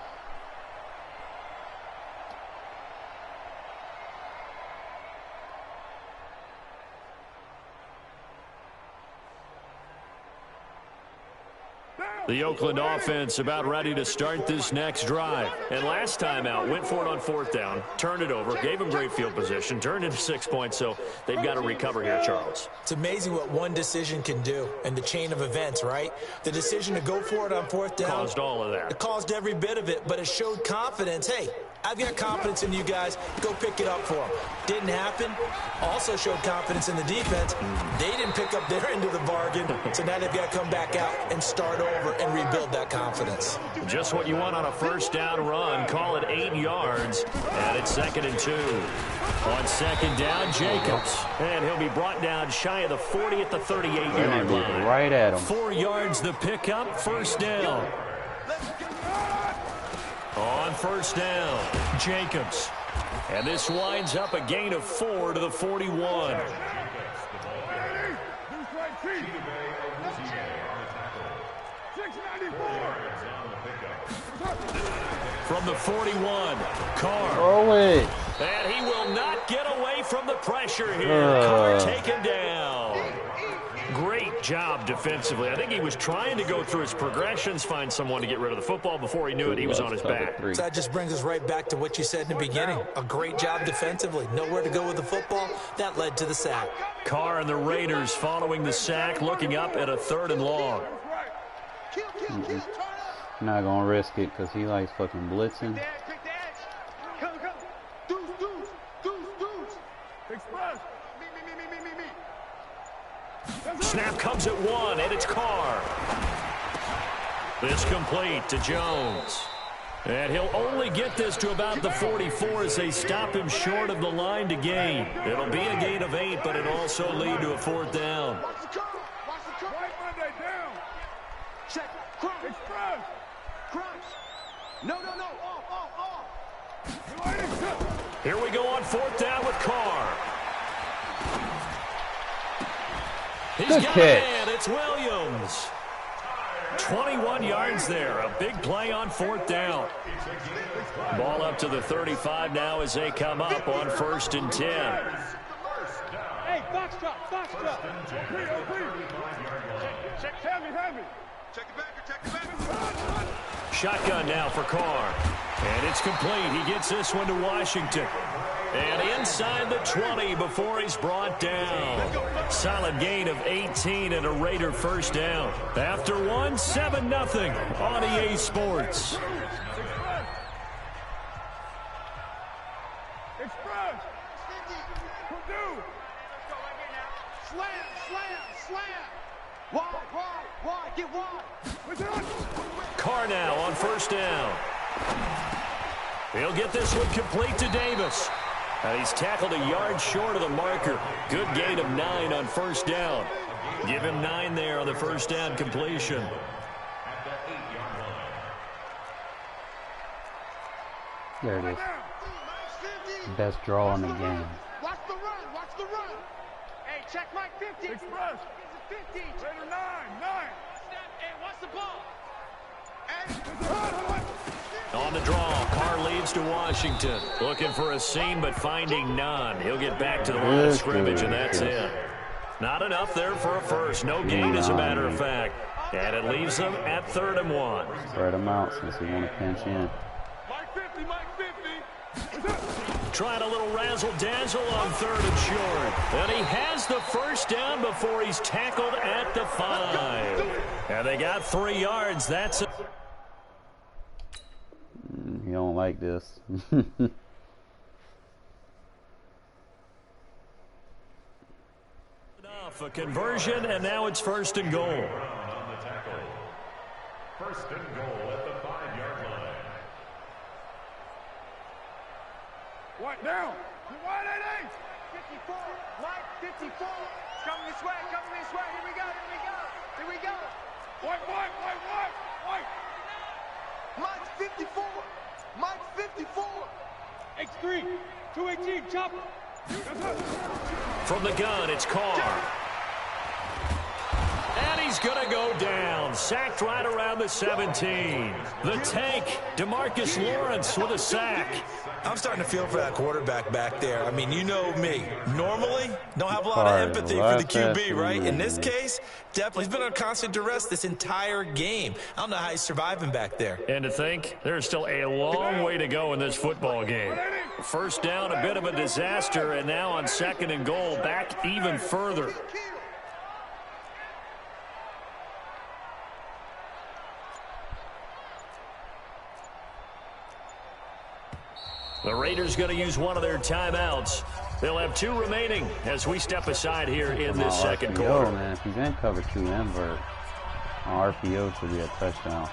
The Oakland offense about ready to start this next drive. And last time out, went for it on 4th down, turned it over, gave him great field position, turned into 6 points, so they've got to recover here, Charles. It's amazing what one decision can do in the chain of events, right? The decision to go for it on 4th down. Caused all of that. It caused every bit of it, but it showed confidence. Hey, I've got confidence in you guys. Go pick it up for them. Didn't happen. Also showed confidence in the defense. They didn't pick up their end of the bargain, so now they've got to come back out and start over and rebuild that confidence. Just what you want on a 1st down run. Call it 8 yards, and it's 2nd and 2. On 2nd down, Jacobs. And he'll be brought down shy of the 40 at the 38-yard line. Right at him. 4 yards the pickup, 1st down. On 1st down, Jacobs. And this winds up a gain of 4 to the 41. From the 41, Carr. Throw it. And he will not get away from the pressure here. Carr taken down. Great job defensively. I think he was trying to go through his progressions, find someone to get rid of the football. Before he knew it, he was on his back. So that just brings us right back to what you said in the beginning. A great job defensively. Nowhere to go with the football. That led to the sack. Carr and the Raiders following the sack, looking up at a 3rd and long. Not gonna risk it because he likes fucking blitzing. Snap comes at 1, and it's Carr. This complete to Jones. And he'll only get this to about the 44 as they stop him short of the line to gain. It'll be a gain of 8, but it'll also lead to a 4th down. Check. Crunch. No. Off. Here we go on 4th down with Carr. He's Good got catch. it. It's Williams. 21 yards there. A big play on 4th down. Ball up to the 35 now as they come up on 1st and 10. Hey, box drop. Check, have me. Check the back. Shotgun now for Carr. And it's complete. He gets this one to Washington. And inside the 20 before he's brought down. Solid gain of 18 and a Raider 1st down. After 1, 7-0 on EA Sports. Express. Purdue. Slam. Wide. Get wide. Carr now on 1st down. He'll get this one complete to Davis. And he's tackled a yard short of the marker. Good gain of 9 on 1st down. Give him 9 there on the 1st down completion. There it is. Best draw in the game. Watch the run. Hey, check Mike 50. Express. 50. Raider 9. Hey, what's the ball? On the draw, Carr leads to Washington. Looking for a seam, but finding none. He'll get back to the line of scrimmage, and that's it. Not enough there for a first. No gain, as a matter of fact. And it leaves them at 3rd and 1. Spread them out since we want to pinch in. Mike 50, Mike 50. Trying a little razzle-dazzle on 3rd and short. And he has the first down before he's tackled at the 5. And they got 3 yards. That's it. You don't like this. A conversion, and now it's 1st and goal. On the tackle. 1st and goal at the 5-yard line. What down? Wide 54. Mike 54. It's coming this way. Here we go. White. Mike 54. Mike 54. X3. 218. Chopper. From the gun, it's Carr. And he's going to go down. Sacked right around the 17. The tank, DeMarcus Lawrence with a sack. I'm starting to feel for that quarterback back there. I mean, you know me. Normally, don't have a lot of empathy for the QB, right? In this case, definitely. He's been on constant duress this entire game. I don't know how he's surviving back there. And to think, there's still a long way to go in this football game. First down, a bit of a disaster, and now on 2nd and goal, back even further. The Raiders going to use one of their timeouts. They'll have 2 remaining as we step aside here in this second quarter. Man, if he's in cover 2 invert, RPO should be a touchdown.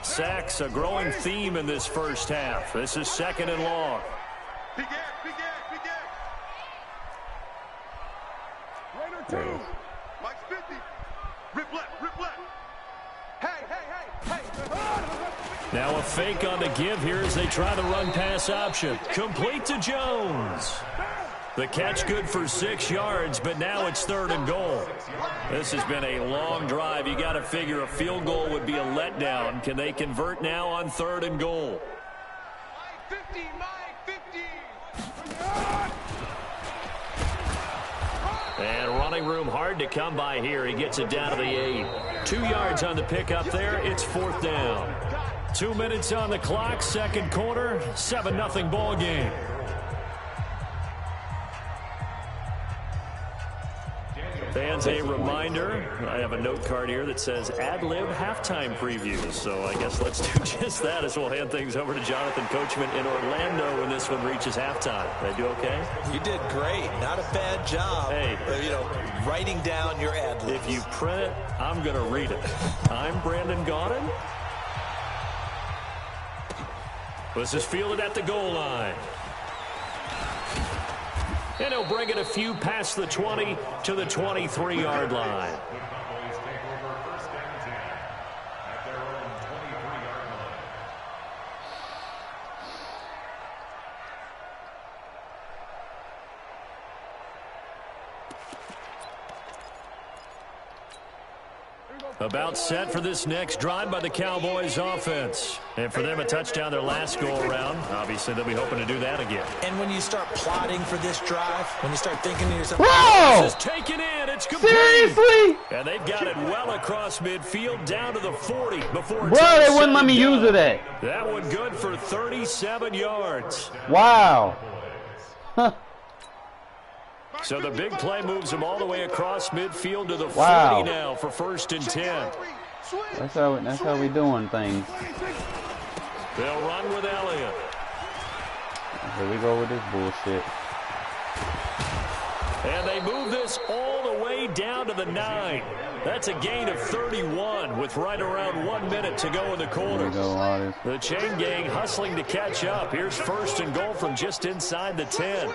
Sacks, a growing theme in this first half. This is 2nd and long. Big Ed. Raider 2. Mike's 50. Rip left. Hey. Now a fake on the give here as they try the run-pass option. Complete to Jones. The catch good for 6 yards, but now it's 3rd and goal. This has been a long drive. You got to figure a field goal would be a letdown. Can they convert now on 3rd and goal? Mike 50. And running room hard to come by here. He gets it down to the 8. 2 yards on the pickup there. It's 4th down. 2 minutes on the clock. 2nd quarter. 7-0 ball game. Fans, a reminder, I have a note card here that says ad-lib halftime previews. So I guess let's do just that as we'll hand things over to Jonathan Coachman in Orlando when this one reaches halftime. Did I do okay? You did great. Not a bad job. Hey. Writing down your ad-libs. If you print it, I'm going to read it. I'm Brandon Gaudin. This is fielded at the goal line. And he'll bring it a few past the 20 to the 23-yard line. About set for this next drive by the Cowboys offense. And for them, a touchdown their last go-around. Obviously, they'll be hoping to do that again. And when you start plotting for this drive, when you start thinking to yourself, Whoa! This is taken in. It's complete. Seriously? And they've got it well across midfield down to the 40 before it's Bro, they wouldn't let me use it at. That one good for 37 yards. Wow. Huh. So the big play moves them all the way across midfield to the 40 now for 1st and 10. That's how we doing things. They'll run with Elliott. Here we go with this bullshit. And they move this all the way down to the 9. That's a gain of 31 with right around 1 minute to go in the quarter. The chain gang hustling to catch up. Here's 1st and goal from just inside the 10.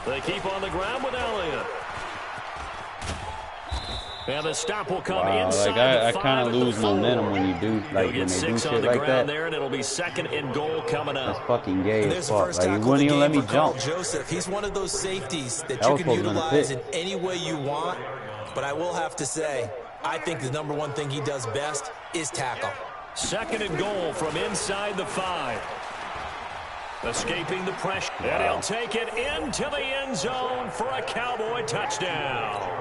They keep on the ground with Elliott. And the stop will come Wow, inside like the I kind of 5 at the lose 4. momentum when you do, like They'll when get they do 6 on shit the like ground that. there, and it'll be 2nd and goal coming up. That's fucking gay And as there's the fuck. first Like, he tackle of wouldn't the even let game me for Carl jump. Joseph. He's one of those safeties that That you was can supposed to be utilize a in pick. any way you want. But I will have to say, I think the number one thing he does best is tackle. 2nd and goal from inside the 5. Escaping the pressure. And he'll take it into the end zone for a Cowboy touchdown.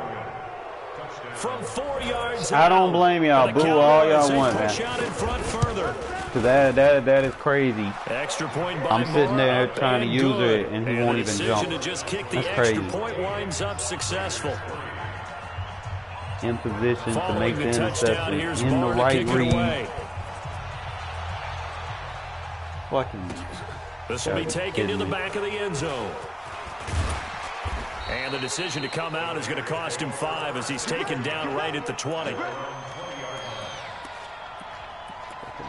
From 4 yards I don't out, blame y'all. and the Boo all Cowboys, y'all want, they push man. out in front further. Cause that is crazy. Extra point by I'm sitting there Moore, trying to and use good. it, and he won't the even decision jump. to just kick the That's extra crazy. point winds up successful. In position to Following make the touchdown, interception here's in the Moore to right kick it read. away. Fucking. This will be Gotta be taken to kidding the me. back of the end zone. And the decision to come out is going to cost him 5 as he's taken down right at the 20.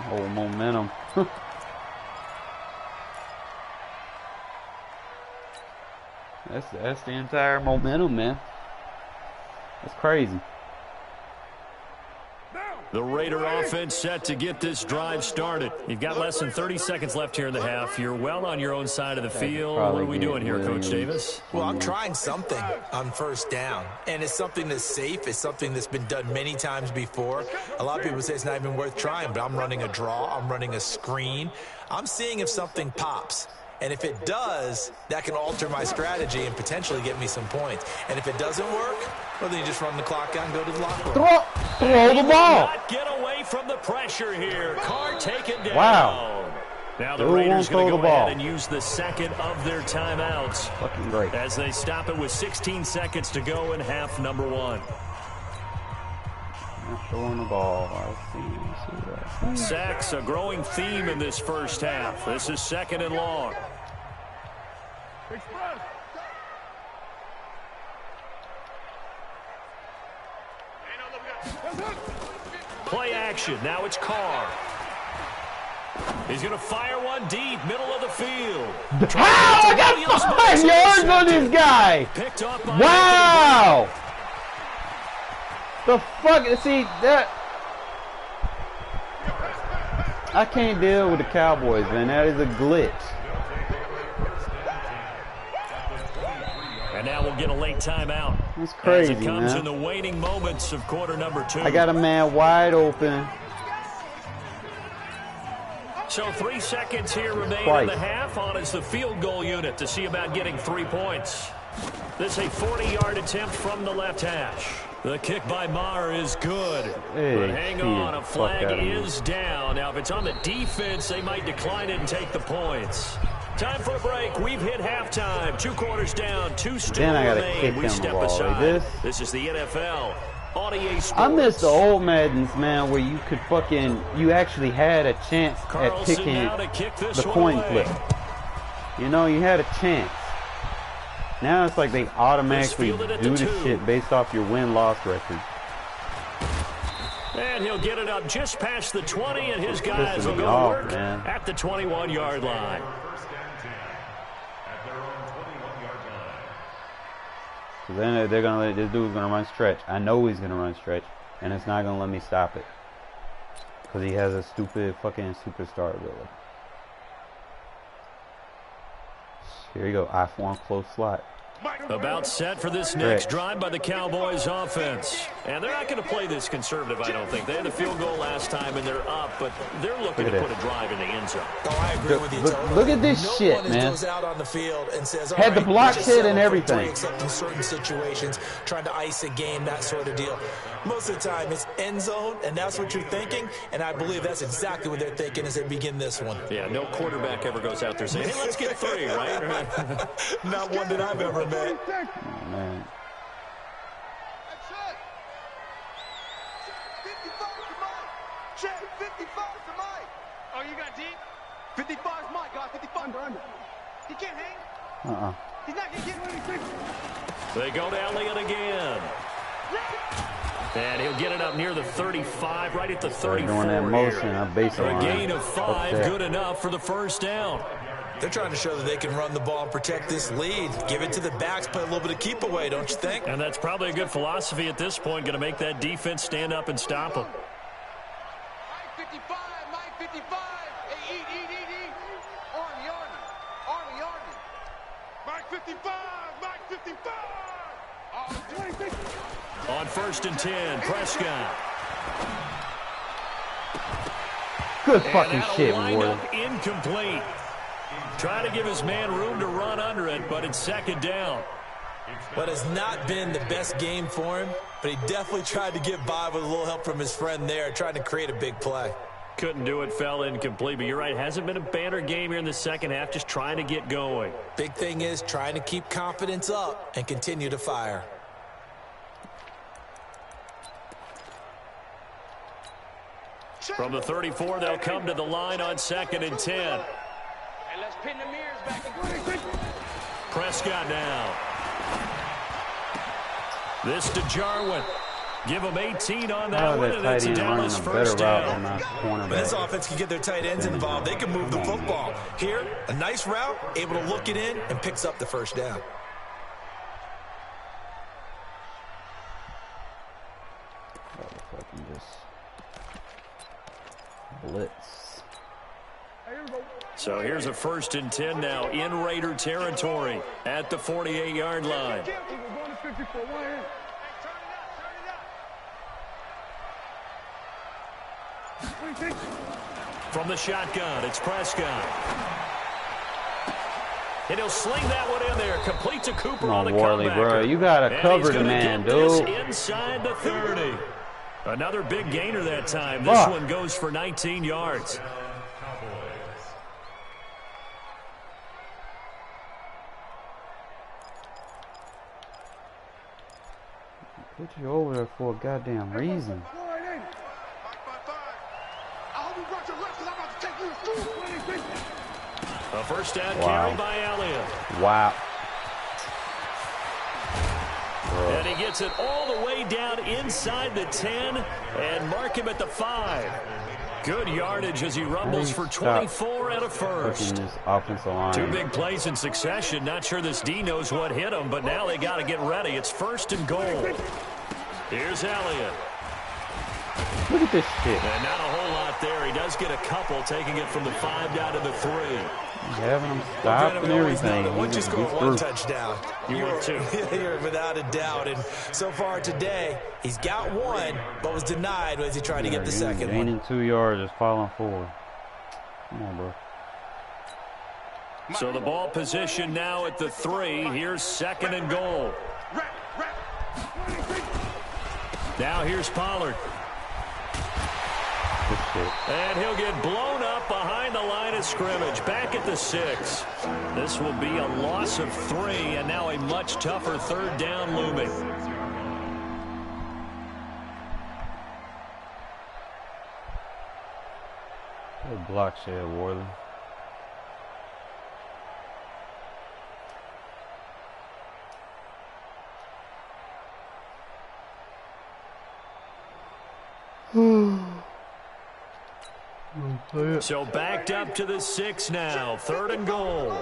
Whole momentum. That's the entire momentum, man. That's crazy. The Raider offense set to get this drive started. You've got less than 30 seconds left here in the half. You're well on your own side of the field. What are we doing here, Coach Davis? Well, I'm trying something on first down, and it's something that's safe. It's something that's been done many times before. A lot of people say it's not even worth trying, but I'm running a draw. I'm running a screen. I'm seeing if something pops. And if it does, that can alter my strategy and potentially get me some points. And if it doesn't work, well, then you just run the clock out and go to the locker room. Throw the ball. Not get away from the pressure here. Carr taken down. Wow. Now the Dude Raiders won't going to throw go the ball. ahead and use the 2nd of their timeouts Fucking great. as they stop it with 16 seconds to go in half number 1. Not throwing the ball. I see. Sacks, a growing theme in this first half. This is 2nd and long. Play action. Now it's Carr. He's going to fire one deep, middle of the field. How? I got 5 yards on this guy. Picked off by Wow. The fuck? See that? I can't deal with the Cowboys, man. That is a glitch. And now we'll get a late timeout. That's crazy, as it comes man. in the waning moments of quarter number 2. I got a man wide open. So 3 seconds here remain in the half. On is the field goal unit to see about getting 3 points. This is a 40-yard attempt from the left hash. The kick by Maher is good. Hey, but hang on, a flag fuck is down. Now, if it's on the defense, they might decline it and take the points. Time for a break. We've hit halftime. 2 quarters down, 2 still Then I gotta remain. kick We him step the ball aside. like This is the NFL on EA Sports. I miss the old Maddens, man, where you could you actually had a chance at picking the coin flip. You know, you had a chance. Now it's like they automatically do the shit based off your win-loss record. And he'll get it up just past the 20, and his guys will go to work at the 21-yard line. So then they're gonna this dude's gonna run stretch. I know he's gonna run stretch, and it's not gonna let me stop it because he has a stupid fucking superstar ability. Here you go, I-form close slot. About set for this next drive by the Cowboys offense. And they're not going to play this conservative, I don't think. They had the field goal last time, and they're up, but they're looking to put a drive in the end zone. Oh, I agree with you totally. Look at this shit, man. Goes out on the field and says, had the block hit and everything. Except in certain situations, trying to ice a game, that sort of deal. Most of the time, it's end zone, and that's what you're thinking, and I believe that's exactly what they're thinking as they begin this one. Yeah, no quarterback ever goes out there saying, hey, let's get 3, right? Not one that I've ever met. Oh, man. Check, 55 to Mike. Oh, you got deep? 55 is Mike, guys. 55 under. He can't hang. He's not going to get ready. They go to Elliott again. And he'll get it up near the 35, right at the 34 doing that motion, here. I base it A on gain of 5, good enough for the first down. They're trying to show that they can run the ball and protect this lead. Give it to the backs, play a little bit of keep away, don't you think? And that's probably a good philosophy at this point, going to make that defense stand up and stop them. Mike 55, Mike 55. Hey, eat. Army. Mike 55, Mike 55. On 1st and 10, Prescott. Good fucking shit, wind Ward. up incomplete. Trying to give his man room to run under it, but it's 2nd down. But it's not been the best game for him, but he definitely tried to get by with a little help from his friend there, trying to create a big play. Couldn't do it, fell incomplete, but you're right, hasn't been a banner game here in the second half, just trying to get going. Big thing is trying to keep confidence up and continue to fire. From the 34, they'll come to the line on 2nd and 10. And let's pin the mirrors back and Prescott now. This to Jarwin. Give him 18 on that one, and it's a Dallas first down. When this offense can get their tight ends involved, they can move the football. Here, a nice route, able to look it in, and picks up the first down. Blitz. So here's a 1st and 10 now in Raider territory at the 48-yard line. From the shotgun, it's Prescott. And he'll sling that one in there. Complete to Cooper. Come on, the Worley, comebacker. bro. You got to cover the man, dude. Inside the 30. Another big gainer that time. This one goes for 19 yards. Put you over there for a goddamn reason. A first down carry by Elliott. Wow. And he gets it all the way down inside the 10 and mark him at the 5. Good yardage as he rumbles for 24 and a first. This offensive line. 2 big plays in succession. Not sure this D knows what hit him, but now they got to get ready. It's 1st and goal. Here's Elliott. Look at this shit. And not a whole lot there. He does get a couple, taking it from the 5 down to the 3. Having him stop and everything. Once you score one touchdown, you're without a doubt. And so far today, he's got one, but was denied as he tried to get the second one. Gaining 2 yards, just falling forward. Come on, bro. So the ball position now at the 3. Here's 2nd and goal. Now here's Pollard. And he'll get blown up behind the line of scrimmage. Back at the 6. This will be a loss of 3, and now a much tougher 3rd down looming. Good block shed, Worley. So backed up to the 6 now. 3rd and goal.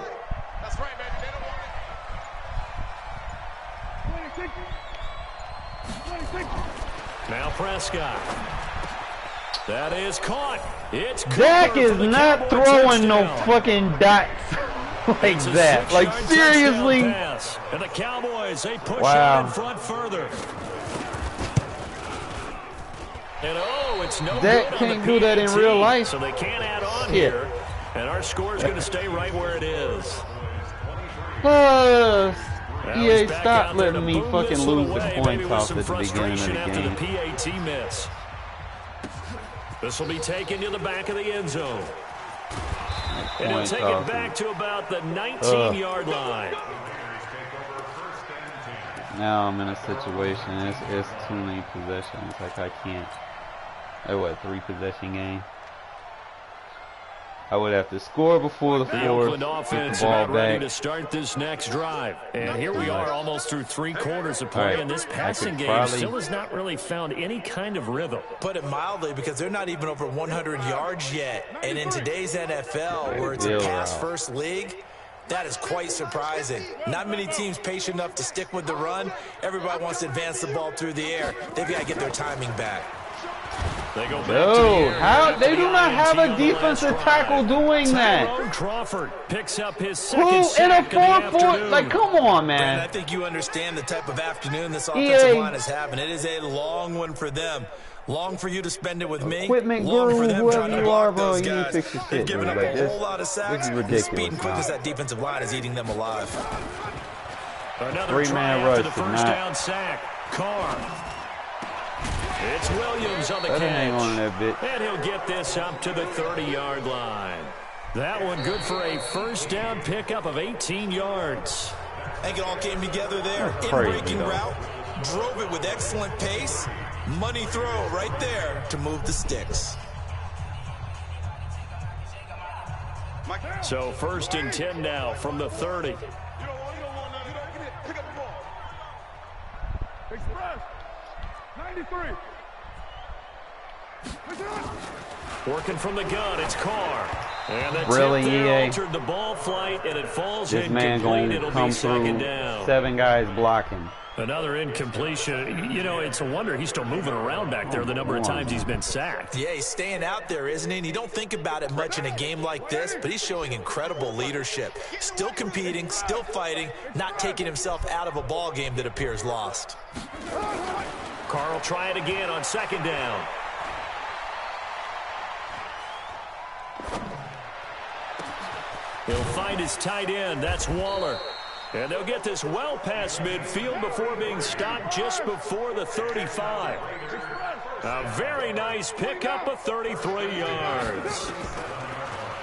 That's right, baby. They don't want it. Now Prescott. That is caught. It's Dak is not throwing no fucking dots like that. Like, seriously. And the Cowboys, they push out in front further. And it's no Dak good can't do that in real life. So they can't add on here. And our score is going to stay right where it is. EA, stop letting me fucking lose the points off at the beginning of the after game. the PAT miss. This will be taken to the back of the end zone. And he'll take it back to about the 19-yard line. Now I'm in a situation, it's too many possessions, like I can't. What, 3 possession game? I would have to score before the The fourth, Oakland get offense the ball about ready back. to start this next drive. And here we are almost through 3 quarters of play, Right. and this passing game probably- still has not really found any kind of rhythm. Put it mildly, because they're not even over 100 yards yet. And in today's NFL, where it's a pass-first league, that is quite surprising. Not many teams patient enough to stick with the run. Everybody wants to advance the ball through the air. They've got to get their timing back. They go back to the No, air. how After they the do not INT have on a the defensive last tackle drive. doing that. Tyrone Crawford picks up his Who second in a sack of the 4-4? afternoon. Like, come on, And I man. think you understand the type of afternoon this offensive EA. line is having. It is a long one for them. Long for you to spend it with me. Equipment Long guru, for them whoever trying to you block are, bro, those you need to guys. fix your They've shit, given dude. up Like, a this- whole lot of this sacks. is The ridiculous speed and quickness now. that defensive line is eating them alive. Another Three-man try after rush the did first not- down sack. Carr. It's Williams on the Let him hang on catch. that bit. And he'll get this up to the 30-yard line. That one good for a first down pickup of 18 yards. I think it all came together there. That's crazy, In-breaking though. route. Drove it with excellent pace. Money throw right there to move the sticks. So 1st and 10 now from the 30. You don't want none. Get it. Pick up the ball. Express. 93. Working from the gun, it's Carr. And the Really, tip there EA? altered the ball flight, and it falls This man incomplete. gonna It'll come be second through down. 7 guys blocking. Another incompletion. You know, it's a wonder he's still moving around back there the number of times he's been sacked. Yeah, he's staying out there, isn't he? And you don't think about it much in a game like this, but he's showing incredible leadership. Still competing, still fighting, not taking himself out of a ball game that appears lost. Carr will try it again on 2nd down. He'll find his tight end. That's Waller. And they'll get this well past midfield before being stopped just before the 35. A very nice pickup of 33 yards.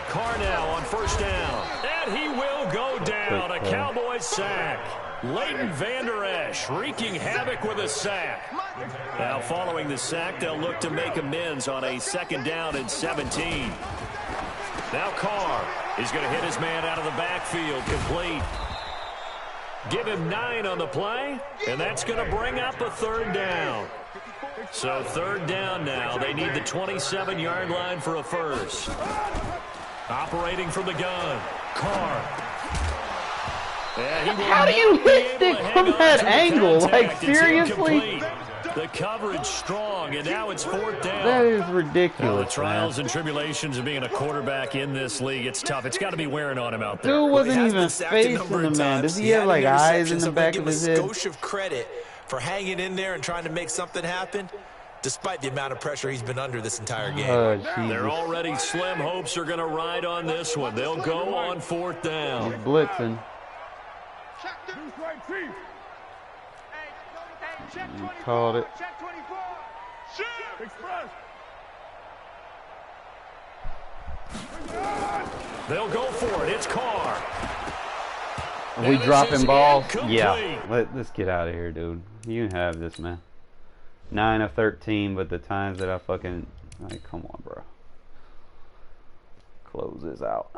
Carr now on 1st down. And he will go down. A Cowboys sack. Leighton Vander Esch wreaking havoc with a sack. Now following the sack, they'll look to make amends on a 2nd down and 17. Now Carr is going to hit his man out of the backfield, complete. Give him 9 on the play, and that's going to bring up a 3rd down. So 3rd down now. They need the 27-yard line for a first. Operating from the gun, Carr. How do you hit stick from that angle? Like, seriously? The coverage strong, and now it's 4th down. That is Now, the ridiculous, trials man. and tribulations of being a quarterback in this league, it's tough. It's got to be wearing on him out there. Dude He wasn't has even been sacked a number facing of the man. times. Does he have, had like, an eyes interception, in the so back give of him his a head? skosh of credit for hanging in there and trying to make something happen, despite the amount of pressure he's been under this entire game. Oh, Their Jesus. already slim hopes are going to ride on this one. They'll go on 4th down. He's blitzing. Deuce right, chief. He called it. Check 24. Shoot. Express. They'll go for it. It's Carr. Are we And this dropping is balls? incomplete. Yeah. Let's get out of here, dude. You can have this, man. 9 of 13, but the times that I fucking... Like, come on, bro. Close this out.